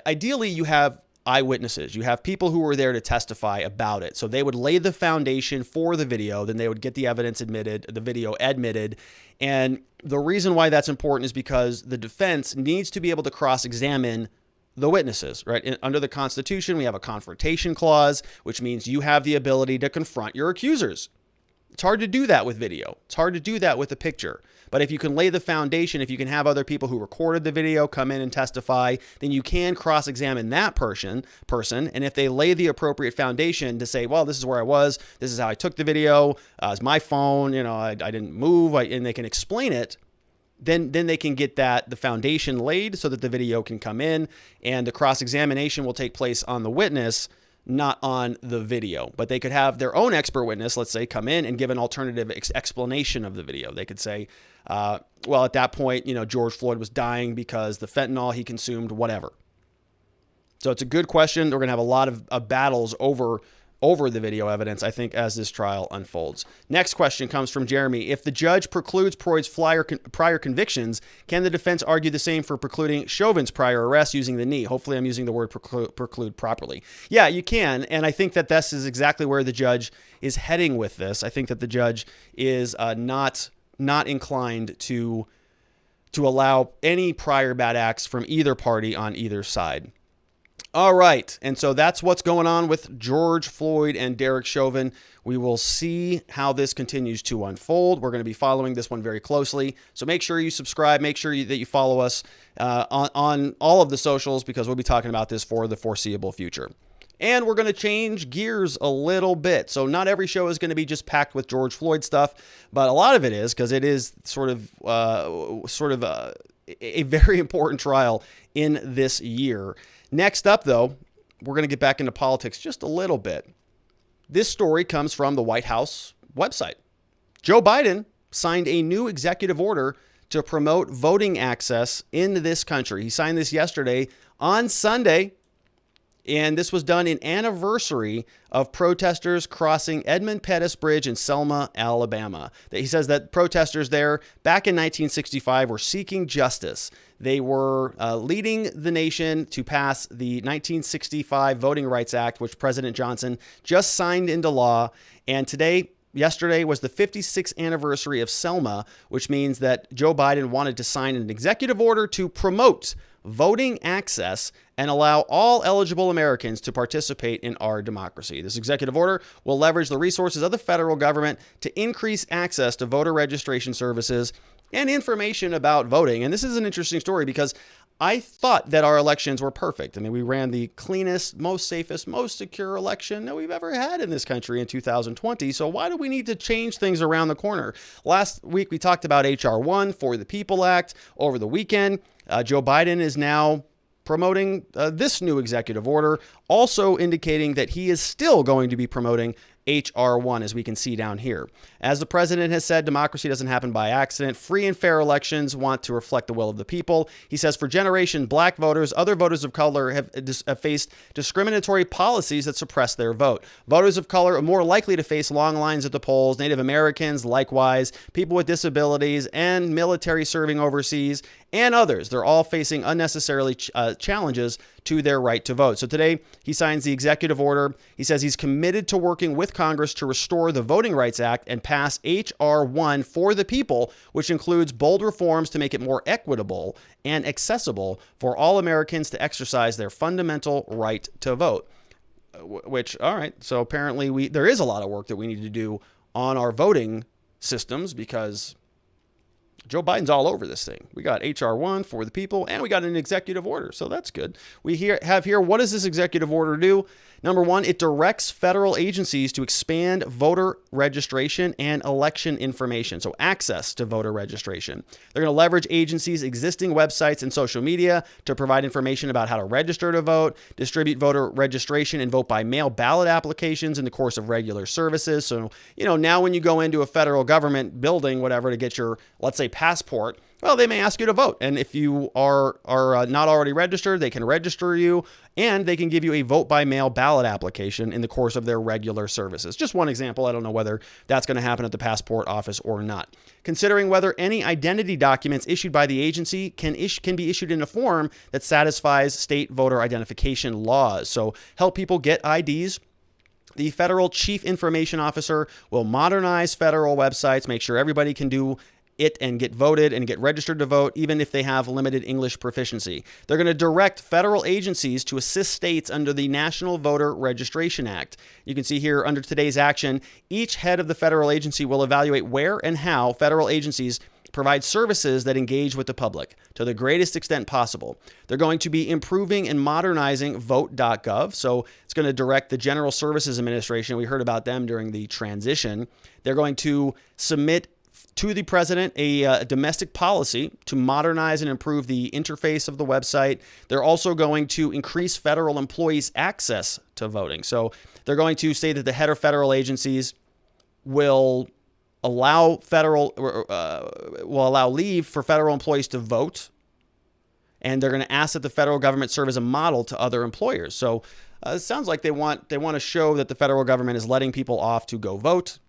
ideally you have eyewitnesses. You have people who were there to testify about it. So they would lay the foundation for the video, then they would get the evidence admitted, the video admitted. And the reason why that's important is because the defense needs to be able to cross-examine the witnesses, right? Under the Constitution, we have a confrontation clause, which means you have the ability to confront your accusers. It's hard to do that with video. It's hard to do that with a picture. But if you can lay the foundation, if you can have other people who recorded the video come in and testify, then you can cross-examine that person. And if they lay the appropriate foundation to say, well, this is where I was, this is how I took the video, it's my phone, I didn't move, and they can explain it, then they can get the foundation laid so that the video can come in, and the cross-examination will take place on the witness, not on the video. But they could have their own expert witness, let's say, come in and give an alternative explanation of the video. They could say, well, at that point, George Floyd was dying because the fentanyl he consumed, whatever. So it's a good question. We're going to have a lot of battles over the video evidence, I think, as this trial unfolds. Next question comes from Jeremy. If the judge precludes Floyd's prior convictions, can the defense argue the same for precluding Chauvin's prior arrest using the knee? Hopefully I'm using the word preclude properly. Yeah, you can. And I think that this is exactly where the judge is heading with this. I think that the judge is not inclined to allow any prior bad acts from either party on either side. All right. And so that's what's going on with George Floyd and Derek Chauvin. We will see how this continues to unfold. We're going to be following this one very closely. So make sure you subscribe. Make sure that you follow us on all of the socials, because we'll be talking about this for the foreseeable future. And we're going to change gears a little bit. So not every show is going to be just packed with George Floyd stuff, but a lot of it is, because it is sort of a very important trial in this year. Next up, though, we're going to get back into politics just a little bit. This story comes from the White House website. Joe Biden signed a new executive order to promote voting access in this country. He signed this yesterday on Sunday, and this was done in anniversary of protesters crossing Edmund Pettus Bridge in Selma, Alabama. He says that protesters there back in 1965 were seeking justice. They were leading the nation to pass the 1965 Voting Rights Act, which President Johnson just signed into law. And yesterday was the 56th anniversary of Selma, which means that Joe Biden wanted to sign an executive order to promote voting access and allow all eligible Americans to participate in our democracy. This executive order will leverage the resources of the federal government to increase access to voter registration services and information about voting. And this is an interesting story because I thought that our elections were perfect. I mean, we ran the cleanest, most safest, most secure election that we've ever had in this country in 2020. So why do we need to change things around the corner? Last week, we talked about H.R. 1 for the People Act. Over the weekend, Joe Biden is now promoting this new executive order, also indicating that he is still going to be promoting H.R. 1, as we can see down here. As the president has said, democracy doesn't happen by accident. Free and fair elections want to reflect the will of the people. He says for generations, black voters, other voters of color have faced discriminatory policies that suppress their vote. Voters of color are more likely to face long lines at the polls. Native Americans, likewise, people with disabilities and military serving overseas, and others. They're all facing unnecessarily challenges to their right to vote. So today, he signs the executive order. He says he's committed to working with Congress to restore the Voting Rights Act and pass H.R. 1 for the people, which includes bold reforms to make it more equitable and accessible for all Americans to exercise their fundamental right to vote. Which, all right, so apparently there is a lot of work that we need to do on our voting systems because Joe Biden's all over this thing. We got H.R. 1 for the people, and we got an executive order. So that's good. We have here, what does this executive order do? Number one, it directs federal agencies to expand voter registration and election information. So access to voter registration. They're going to leverage agencies' existing websites and social media to provide information about how to register to vote, distribute voter registration and vote by mail ballot applications in the course of regular services. So, now when you go into a federal government building, whatever, to get your, let's say, passport, well, they may ask you to vote. And if you are not already registered, they can register you, and they can give you a vote by mail ballot application in the course of their regular services. Just one example. I don't know whether that's going to happen at the passport office or not. Considering whether any identity documents issued by the agency can be issued in a form that satisfies state voter identification laws. So help people get IDs. The federal chief information officer will modernize federal websites, make sure everybody can do it and get voted and get registered to vote, even if they have limited English proficiency. They're going to direct federal agencies to assist states under the National Voter Registration Act. You can see here under today's action, each head of the federal agency will evaluate where and how federal agencies provide services that engage with the public to the greatest extent possible. They're going to be improving and modernizing vote.gov. So it's going to direct the General Services Administration. We heard about them during the transition. They're going to submit to the president a domestic policy to modernize and improve the interface of the website. They're also going to increase federal employees' access to voting. So they're going to say that the head of federal agencies will allow leave for federal employees to vote, and they're going to ask that the federal government serve as a model to other employers. So it sounds like they want to show that the federal government is letting people off to go vote.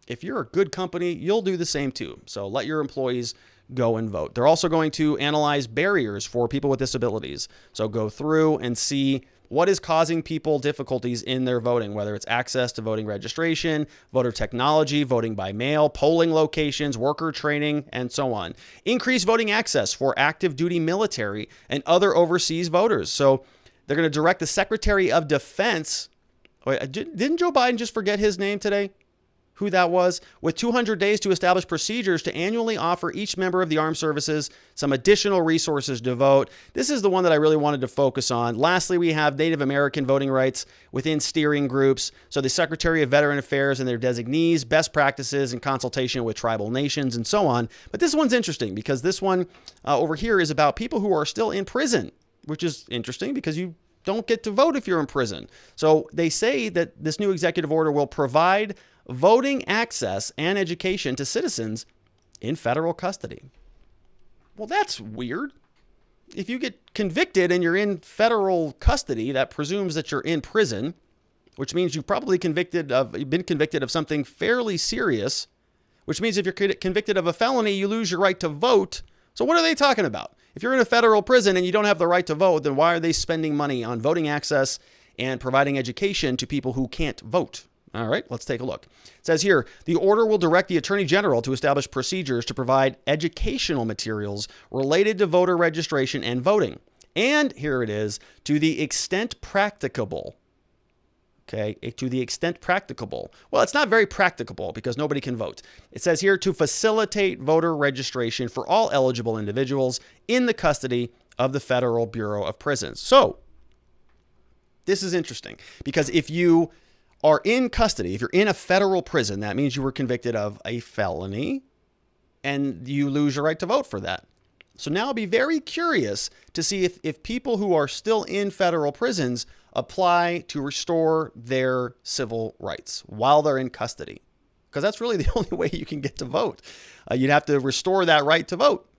If you're a good company, you'll do the same too. So let your employees go and vote. They're also going to analyze barriers for people with disabilities. So go through and see what is causing people difficulties in their voting, whether it's access to voting registration, voter technology, voting by mail, polling locations, worker training, and so on. Increase voting access for active duty military and other overseas voters. So they're going to direct the Secretary of Defense. Didn't Joe Biden just forget his name today? Who that was, with 200 days to establish procedures to annually offer each member of the armed services some additional resources to vote. This is the one that I really wanted to focus on. Lastly, we have Native American voting rights within steering groups. So the Secretary of Veteran Affairs and their designees, best practices in consultation with tribal nations and so on. But this one's interesting because this one over here is about people who are still in prison, which is interesting because you don't get to vote if you're in prison. So they say that this new executive order will provide voting access and education to citizens in federal custody. Well, that's weird. If you get convicted and you're in federal custody, that presumes that you're in prison, which means you've probably been convicted of something fairly serious, which means if you're convicted of a felony, you lose your right to vote. So what are they talking about? If you're in a federal prison and you don't have the right to vote, then why are they spending money on voting access and providing education to people who can't vote? All right, let's take a look. It says here, the order will direct the Attorney General to establish procedures to provide educational materials related to voter registration and voting. And here it is, to the extent practicable. Okay, to the extent practicable. Well, it's not very practicable because nobody can vote. It says here to facilitate voter registration for all eligible individuals in the custody of the Federal Bureau of Prisons. So, this is interesting because if you are in custody, if you're in a federal prison, that means you were convicted of a felony and you lose your right to vote for that. So now I'll be very curious to see if people who are still in federal prisons apply to restore their civil rights while they're in custody, because that's really the only way you can get to vote. You'd have to restore that right to vote.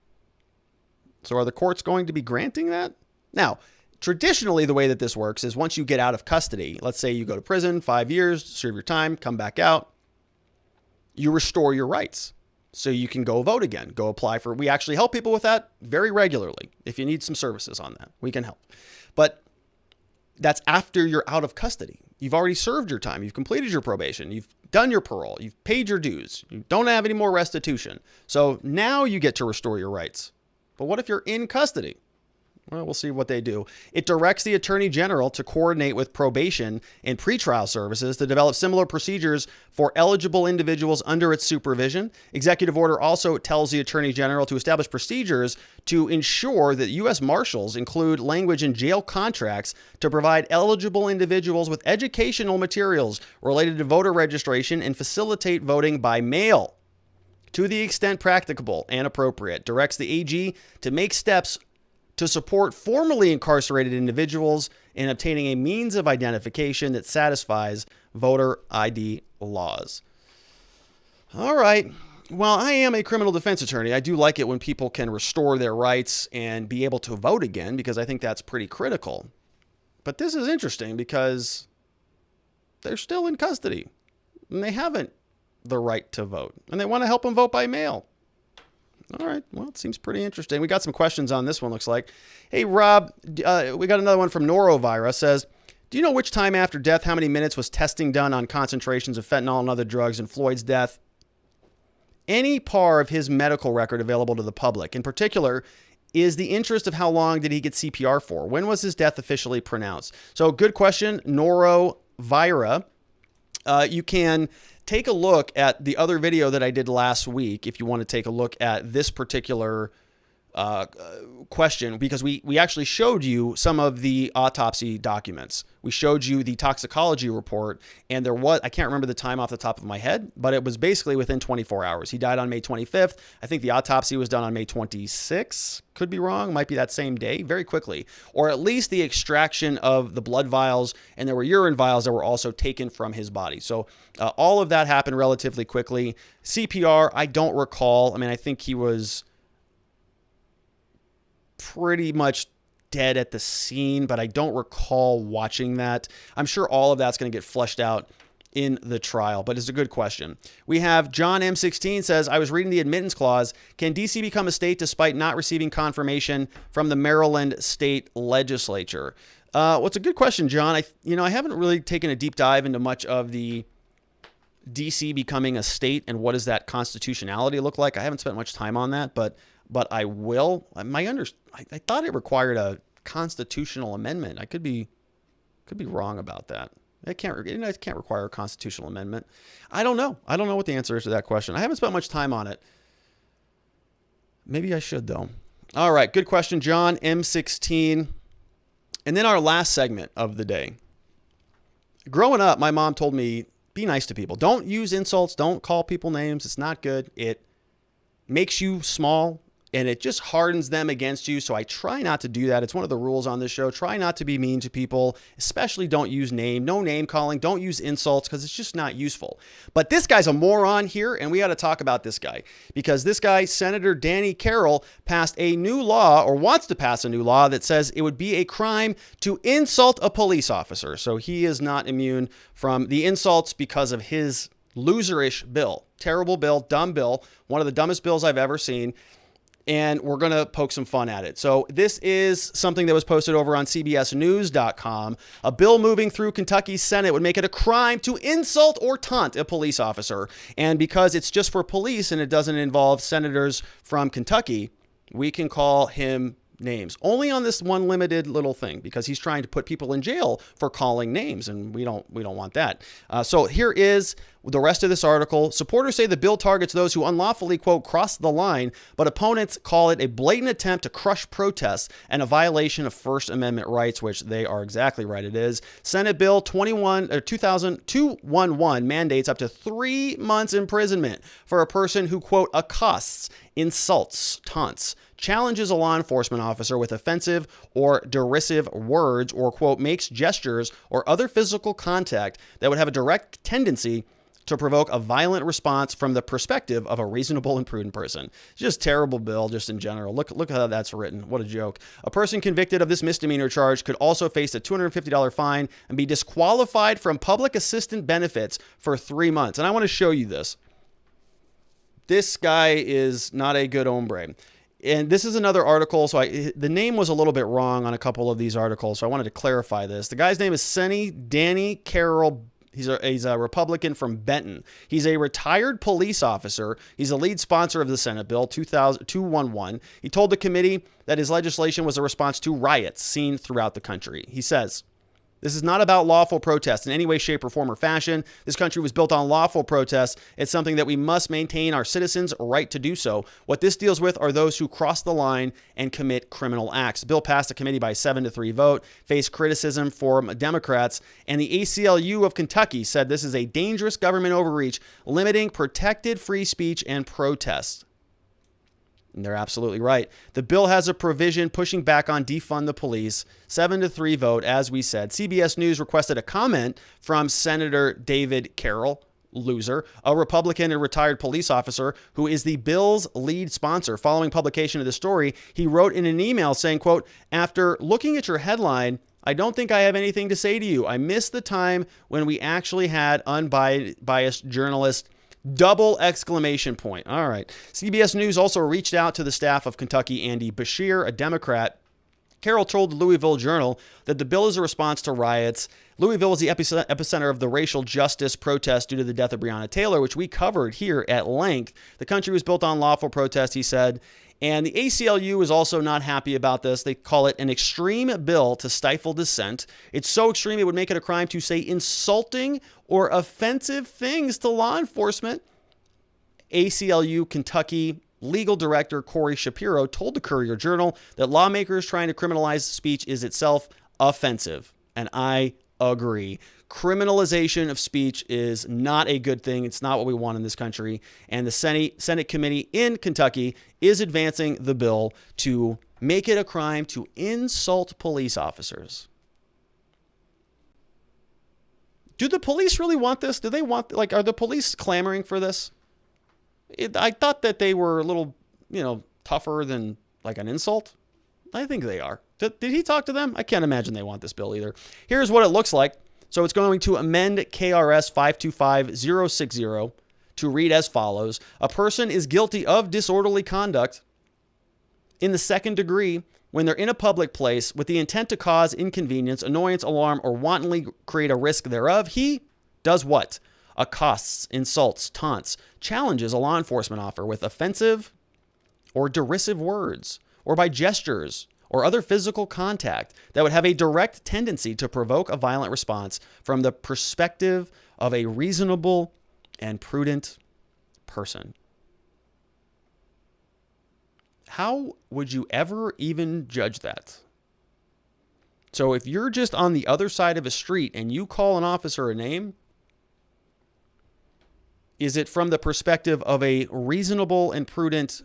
So are the courts going to be granting that? Now, traditionally, the way that this works is once you get out of custody, let's say you go to prison 5 years, serve your time, come back out, you restore your rights. So you can go vote again, go apply for, we actually help people with that very regularly. If you need some services on that, we can help. But that's after you're out of custody. You've already served your time. You've completed your probation. You've done your parole. You've paid your dues. You don't have any more restitution. So now you get to restore your rights. But what if you're in custody? Well, we'll see what they do. It directs the Attorney General to coordinate with probation and pretrial services to develop similar procedures for eligible individuals under its supervision. Executive order also tells the Attorney General to establish procedures to ensure that U.S. Marshals include language in jail contracts to provide eligible individuals with educational materials related to voter registration and facilitate voting by mail. To the extent practicable and appropriate, directs the AG to make steps to support formerly incarcerated individuals in obtaining a means of identification that satisfies voter ID laws. All right. Well, I am a criminal defense attorney. I do like it when people can restore their rights and be able to vote again, because I think that's pretty critical. But this is interesting because they're still in custody and they haven't the right to vote, and they want to help them vote by mail. All right. Well, it seems pretty interesting. We got some questions on this one, looks like. Hey, Rob, we got another one from Norovirus. Says, do you know which time after death, how many minutes was testing done on concentrations of fentanyl and other drugs in Floyd's death? Any part of his medical record available to the public? In particular, is the interest of how long did he get CPR for? When was his death officially pronounced? So good question, Norovira. You can take a look at the other video that I did last week if you want to take a look at this particular question, because we actually showed you some of the autopsy documents. We showed you the toxicology report, and there was, I can't remember the time off the top of my head, but it was basically within 24 hours. He died on May 25th. I think the autopsy was done on May 26th. Could be wrong. Might be that same day, very quickly. Or at least the extraction of the blood vials, and there were urine vials that were also taken from his body. So all of that happened relatively quickly. CPR, I don't recall. I mean, I think he was pretty much dead at the scene, but I don't recall watching that. I'm sure all of that's going to get fleshed out in the trial, but it's a good question. We have John M16 says, I was reading the admittance clause. Can DC become a state despite not receiving confirmation from the Maryland state legislature? Well, it's a good question, John. I haven't really taken a deep dive into much of the DC becoming a state and what does that constitutionality look like. I haven't spent much time on that, but I will. I thought it required a constitutional amendment. I could be wrong about that. It can't require a constitutional amendment. I don't know. I don't know what the answer is to that question. I haven't spent much time on it. Maybe I should, though. All right. Good question, John M16. And then our last segment of the day. Growing up, my mom told me, be nice to people. Don't use insults. Don't call people names. It's not good. It makes you small, and it just hardens them against you. So I try not to do that. It's one of the rules on this show. Try not to be mean to people, especially don't use no name calling. Don't use insults because it's just not useful. But this guy's a moron here, and we got to talk about this guy because this guy, Senator Danny Carroll, passed a new law or wants to pass a new law that says it would be a crime to insult a police officer. So he is not immune from the insults because of his loserish bill. Terrible bill, dumb bill, one of the dumbest bills I've ever seen. And we're going to poke some fun at it. So this is something that was posted over on CBSnews.com. A bill moving through Kentucky's Senate would make it a crime to insult or taunt a police officer. And because it's just for police and it doesn't involve senators from Kentucky, we can call him names only on this one limited little thing because he's trying to put people in jail for calling names, and we don't want that. So here is the rest of this article. Supporters say the bill targets those who unlawfully, quote, cross the line, but opponents call it a blatant attempt to crush protests and a violation of First Amendment rights, which they are exactly right. It is. Senate Bill 211 mandates up to 3 months imprisonment for a person who, quote, accosts, insults, taunts, challenges a law enforcement officer with offensive or derisive words, or, quote, makes gestures or other physical contact that would have a direct tendency to provoke a violent response from the perspective of a reasonable and prudent person. It's just a terrible bill, just in general. Look how that's written. What a joke. A person convicted of this misdemeanor charge could also face a $250 fine and be disqualified from public assistance benefits for 3 months. And I want to show you this. This guy is not a good hombre. And this is another article, so the name was a little bit wrong on a couple of these articles, so I wanted to clarify this. The guy's name is Danny Carroll He's a Republican from Benton. He's a retired police officer. He's a lead sponsor of the Senate Bill 211. He told the committee that his legislation was a response to riots seen throughout the country. He says, "This is not about lawful protest in any way, shape, or form or fashion. This country was built on lawful protests. It's something that we must maintain our citizens' right to do so. What this deals with are those who cross the line and commit criminal acts." The bill passed the committee by 7-3 vote, faced criticism from Democrats, and the ACLU of Kentucky said this is a dangerous government overreach, limiting protected free speech and protest. And they're absolutely right. The bill has a provision pushing back on defund the police. 7-3 vote, as we said. CBS News requested a comment from Senator David Carroll, loser, a Republican and retired police officer who is the bill's lead sponsor. Following publication of the story, he wrote in an email saying, quote, "After looking at your headline, I don't think I have anything to say to you. I miss the time when we actually had unbiased journalists." Double exclamation point. All right. CBS News also reached out to the staff of Kentucky Andy Beshear, a Democrat. Carroll told the Louisville Journal that the bill is a response to riots. Louisville was the epicenter of the racial justice protest due to the death of Breonna Taylor, which we covered here at length. The country was built on lawful protest, he said. And the ACLU is also not happy about this. They call it an extreme bill to stifle dissent. It's so extreme it would make it a crime to say insulting or offensive things to law enforcement. ACLU Kentucky legal director Corey Shapiro told the Courier-Journal that lawmakers trying to criminalize speech is itself offensive. And I agree. Criminalization of speech is not a good thing. It's not what we want in this country. And the Senate committee in Kentucky is advancing the bill to make it a crime to insult police officers. Do the police really want this? Do they want, are the police clamoring for this? I thought that they were a little, tougher than like an insult. I think they are. Did he talk to them? I can't imagine they want this bill either. Here's what it looks like. So it's going to amend KRS 525060 to read as follows. A person is guilty of disorderly conduct in the second degree when they're in a public place with the intent to cause inconvenience, annoyance, alarm, or wantonly create a risk thereof. He does what? Accosts, insults, taunts, challenges a law enforcement officer with offensive or derisive words, or by gestures or other physical contact that would have a direct tendency to provoke a violent response from the perspective of a reasonable and prudent person. How would you ever even judge that? So if you're just on the other side of a street and you call an officer a name, is it from the perspective of a reasonable and prudent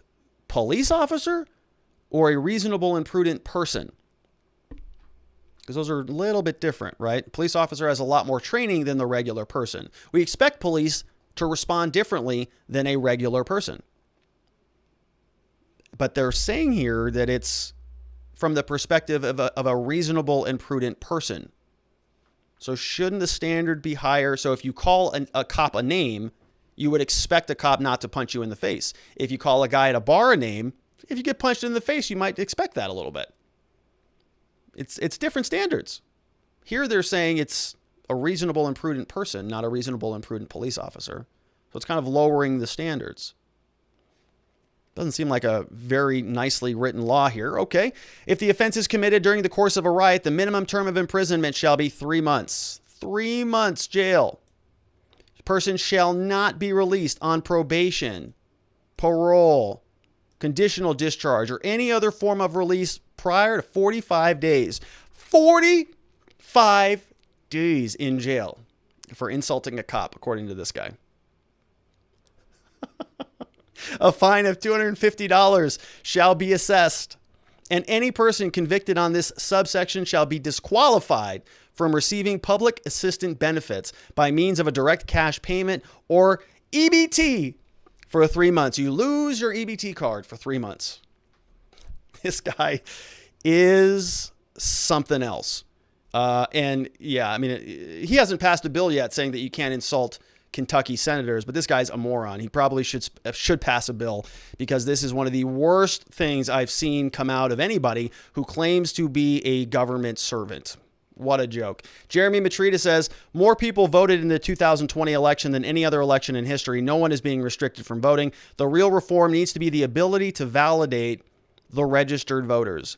police officer or a reasonable and prudent person? Because those are a little bit different, right? Police officer has a lot more training than the regular person. We expect police to respond differently than a regular person. But they're saying here that it's from the perspective of a reasonable and prudent person. So shouldn't the standard be higher? So if you call a cop a name, you would expect a cop not to punch you in the face. If you call a guy at a bar a name, if you get punched in the face, you might expect that a little bit. It's different standards. Here they're saying it's a reasonable and prudent person, not a reasonable and prudent police officer. So it's kind of lowering the standards. Doesn't seem like a very nicely written law here. Okay. If the offense is committed during the course of a riot, the minimum term of imprisonment shall be 3 months. 3 months jail. The person shall not be released on probation, parole, conditional discharge, or any other form of release prior to 45 days. 45 days in jail for insulting a cop, according to this guy. A fine of $250 shall be assessed, and any person convicted on this subsection shall be disqualified from receiving public assistance benefits by means of a direct cash payment or EBT for 3 months. You lose your EBT card for 3 months. This guy is something else. And yeah, I mean, he hasn't passed a bill yet saying that you can't insult Kentucky senators, but this guy's a moron. He probably should pass a bill, because this is one of the worst things I've seen come out of anybody who claims to be a government servant. What a joke. Jeremy Matrita says, more people voted in the 2020 election than any other election in history. No one is being restricted from voting. The real reform needs to be the ability to validate the registered voters.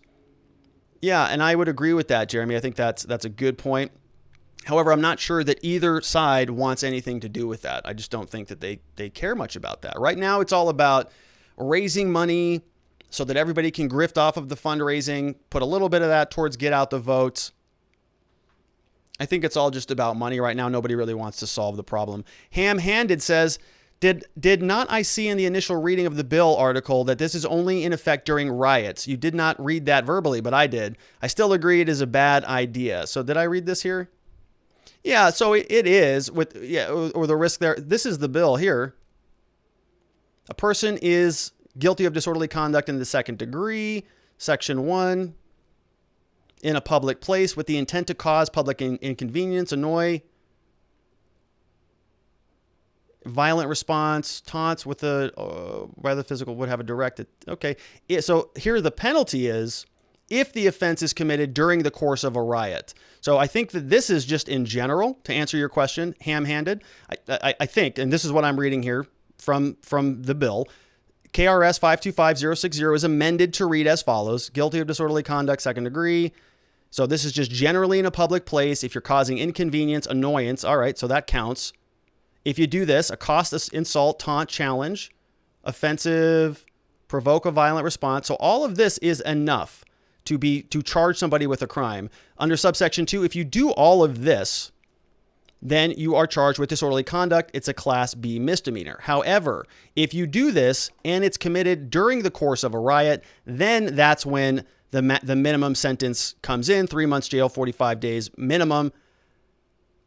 Yeah, and I would agree with that, Jeremy. I think that's a good point. However, I'm not sure that either side wants anything to do with that. I just don't think that they care much about that. Right now, it's all about raising money so that everybody can grift off of the fundraising, put a little bit of that towards get out the votes. I think it's all just about money right now. Nobody really wants to solve the problem. Ham-handed says, Did not I see in the initial reading of the bill article that this is only in effect during riots? You did not read that verbally, but I did. I still agree it is a bad idea. So did I read this here? Yeah, so it is with or the risk there. This is the bill here. A person is guilty of disorderly conduct in the second degree, section 1, in a public place with the intent to cause public inconvenience, annoy, violent response, taunts with by the physical would have a direct. Okay. So here the penalty is if the offense is committed during the course of a riot. So I think that this is just in general, to answer your question, ham-handed. I think, and this is what I'm reading here from the bill, KRS 525060 is amended to read as follows: guilty of disorderly conduct, second degree. So this is just generally in a public place. If you're causing inconvenience, annoyance, all right, so that counts. If you do this, accost, insult, taunt, challenge, offensive, provoke a violent response. So all of this is enough to charge somebody with a crime. Under subsection 2, if you do all of this, then you are charged with disorderly conduct. It's a Class B misdemeanor. However, if you do this and it's committed during the course of a riot, then that's when the minimum sentence comes in, 3 months jail, 45 days minimum,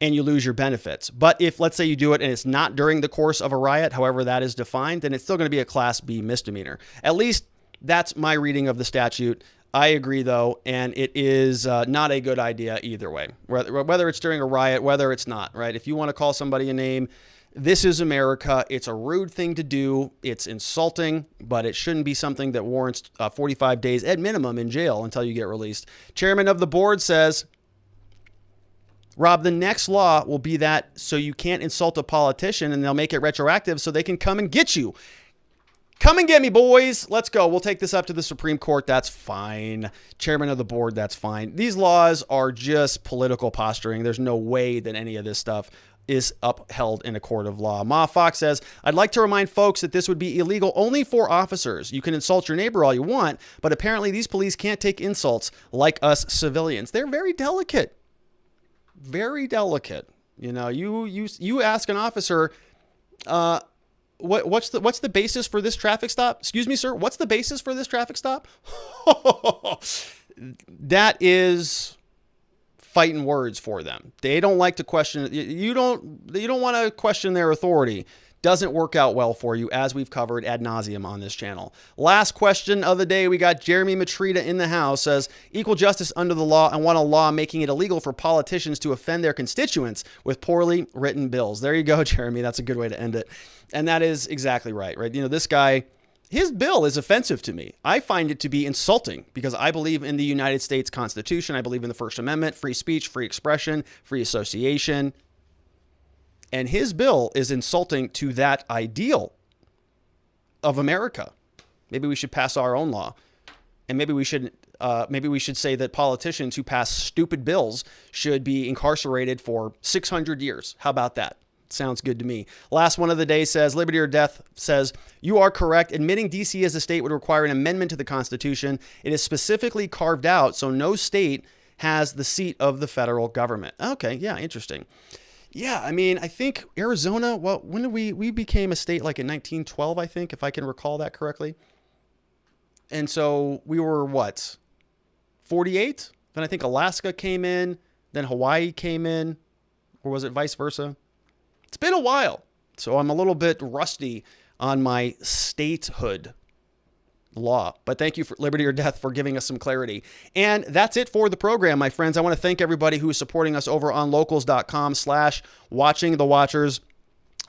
and you lose your benefits. But if, let's say, you do it and it's not during the course of a riot, however that is defined, then it's still going to be a Class B misdemeanor. At least that's my reading of the statute. I agree, though, and it is not a good idea either way, whether it's during a riot, whether it's not, right? If you want to call somebody a name, this is America. It's a rude thing to do. It's insulting, but it shouldn't be something that warrants 45 days at minimum in jail until you get released. Chairman of the board says, Rob, the next law will be that so you can't insult a politician, and they'll make it retroactive so they can come and get you. Come and get me, boys. Let's go. We'll take this up to the Supreme Court. That's fine. Chairman of the board, that's fine. These laws are just political posturing. There's no way that any of this stuff is upheld in a court of law. Ma Fox says, I'd like to remind folks that this would be illegal only for officers. You can insult your neighbor all you want, but apparently these police can't take insults like us civilians. They're very delicate. Very delicate. You know, you ask an officer, what's the basis for this traffic stop? Excuse me, sir. What's the basis for this traffic stop? That is fighting words for them. They don't like to question. You don't want to question their authority. Doesn't work out well for you, as we've covered ad nauseum on this channel. Last question of the day. We got Jeremy Matrita in the house. Says, equal justice under the law and want a law making it illegal for politicians to offend their constituents with poorly written bills. There you go, Jeremy. That's a good way to end it. And that is exactly right? You know, this guy, his bill is offensive to me. I find it to be insulting because I believe in the United States Constitution. I believe in the First Amendment, free speech, free expression, free association. And his bill is insulting to that ideal of America. Maybe we should pass our own law. And maybe we should say that politicians who pass stupid bills should be incarcerated for 600 years. How about that? Sounds good to me. Last one of the day says, Liberty or Death says, you are correct. Admitting D.C. as a state would require an amendment to the Constitution. It is specifically carved out, so no state has the seat of the federal government. Okay, yeah, interesting. Yeah, I mean, I think Arizona, well, when did we became a state like in 1912, I think, if I can recall that correctly. And so we were what, 48? Then I think Alaska came in, then Hawaii came in, or was it vice versa? It's been a while, so I'm a little bit rusty on my statehood law. But thank you for Liberty or Death for giving us some clarity. And that's it for the program, my friends. I want to thank everybody who is supporting us over on locals.com/watching the watchers.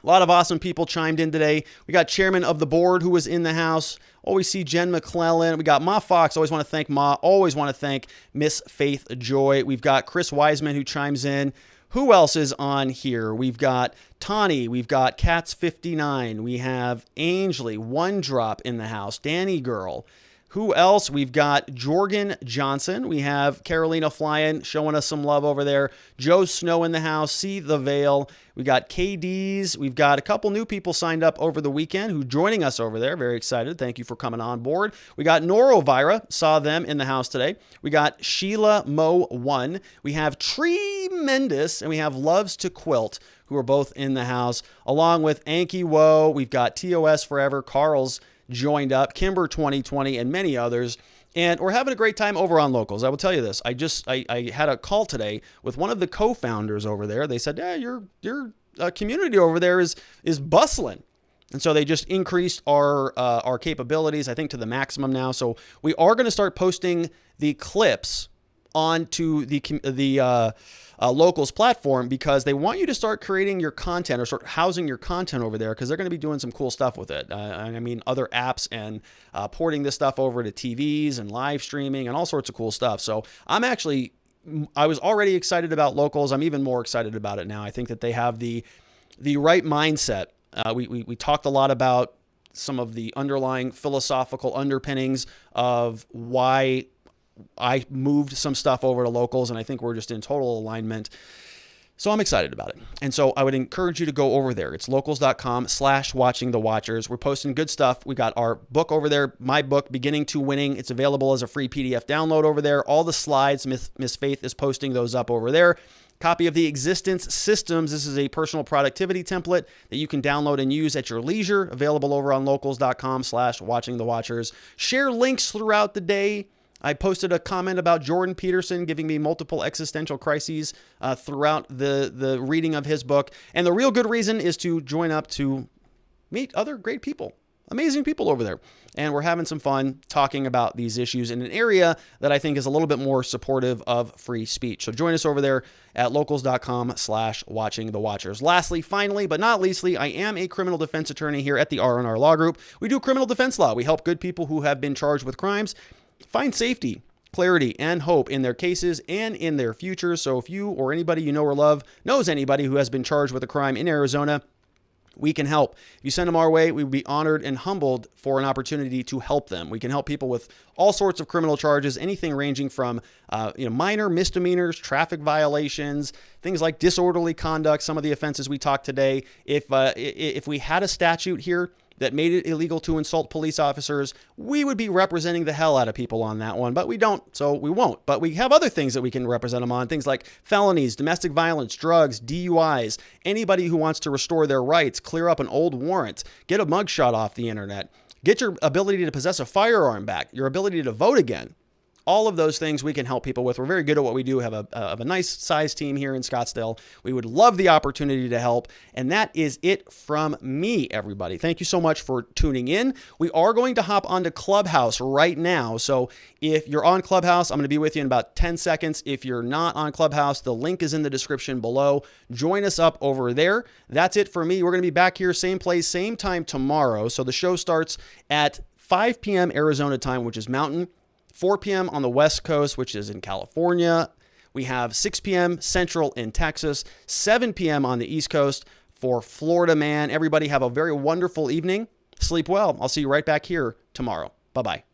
A lot of awesome people chimed in today. We got chairman of the board who was in the house. Always see Jen McClellan. We got Ma Fox. Always want to thank Ma. Always want to thank Miss Faith Joy. We've got Chris Wiseman who chimes in. Who else is on here? We've got Tawny. We've got Cats59. We have Ainsley, One Drop in the house. Danny Girl. Who else? We've got Jorgen Johnson. We have Carolina Flyin showing us some love over there. Joe Snow in the house. See the Veil. We got KDs. We've got a couple new people signed up over the weekend who joining us over there. Very excited. Thank you for coming on board. We got Norovira. Saw them in the house today. We got Sheila Mo 1. We have Tremendous. And we have Loves to Quilt, who are both in the house, along with Anki Woe. We've got TOS Forever. Carl's joined up, Kimber 2020, and many others. And we're having a great time over on Locals. I will tell you this. I had a call today with one of the co-founders over there. They said, yeah, your community over there is bustling. And so they just increased our capabilities, I think, to the maximum now. So we are going to start posting the clips onto the Locals platform, because they want you to start creating your content or start housing your content over there, because they're going to be doing some cool stuff with it. I mean, other apps and porting this stuff over to TVs and live streaming and all sorts of cool stuff. So I was already excited about Locals. I'm even more excited about it now. I think that they have the right mindset. We talked a lot about some of the underlying philosophical underpinnings of why I moved some stuff over to Locals, and I think we're just in total alignment. So I'm excited about it. And so I would encourage you to go over there. It's locals.com/watchingthewatchers. We're posting good stuff. We got our book over there, my book, Beginning to Winning. It's available as a free PDF download over there. All the slides, Miss Faith is posting those up over there. Copy of the Existence Systems. This is a personal productivity template that you can download and use at your leisure. Available over on locals.com/watchingthewatchers. Share links throughout the day. I posted a comment about Jordan Peterson giving me multiple existential crises throughout the reading of his book. And the real good reason is to join up to meet other great people, amazing people over there. And we're having some fun talking about these issues in an area that I think is a little bit more supportive of free speech. So join us over there at locals.com/watchingthewatchers. Lastly, finally, but not leastly, I am a criminal defense attorney here at the R&R Law Group. We do criminal defense law. We help good people who have been charged with crimes find safety, clarity, and hope in their cases and in their futures. So if you or anybody you know or love knows anybody who has been charged with a crime in Arizona, we can help. If you send them our way, we would be honored and humbled for an opportunity to help them. We can help people with all sorts of criminal charges, anything ranging from minor misdemeanors, traffic violations, things like disorderly conduct, some of the offenses we talked today. If we had a statute here that made it illegal to insult police officers, we would be representing the hell out of people on that one, but we don't, so we won't. But we have other things that we can represent them on, things like felonies, domestic violence, drugs, DUIs, anybody who wants to restore their rights, clear up an old warrant, get a mugshot off the internet, get your ability to possess a firearm back, your ability to vote again. All of those things we can help people with. We're very good at what we do. We have a nice size team here in Scottsdale. We would love the opportunity to help. And that is it from me, everybody. Thank you so much for tuning in. We are going to hop onto Clubhouse right now. So if you're on Clubhouse, I'm going to be with you in about 10 seconds. If you're not on Clubhouse, the link is in the description below. Join us up over there. That's it for me. We're going to be back here, same place, same time tomorrow. So the show starts at 5 p.m. Arizona time, which is Mountain. 4 p.m. on the West Coast, which is in California. We have 6 p.m. Central in Texas, 7 p.m. on the East Coast for Florida Man. Everybody have a very wonderful evening. Sleep well. I'll see you right back here tomorrow. Bye-bye.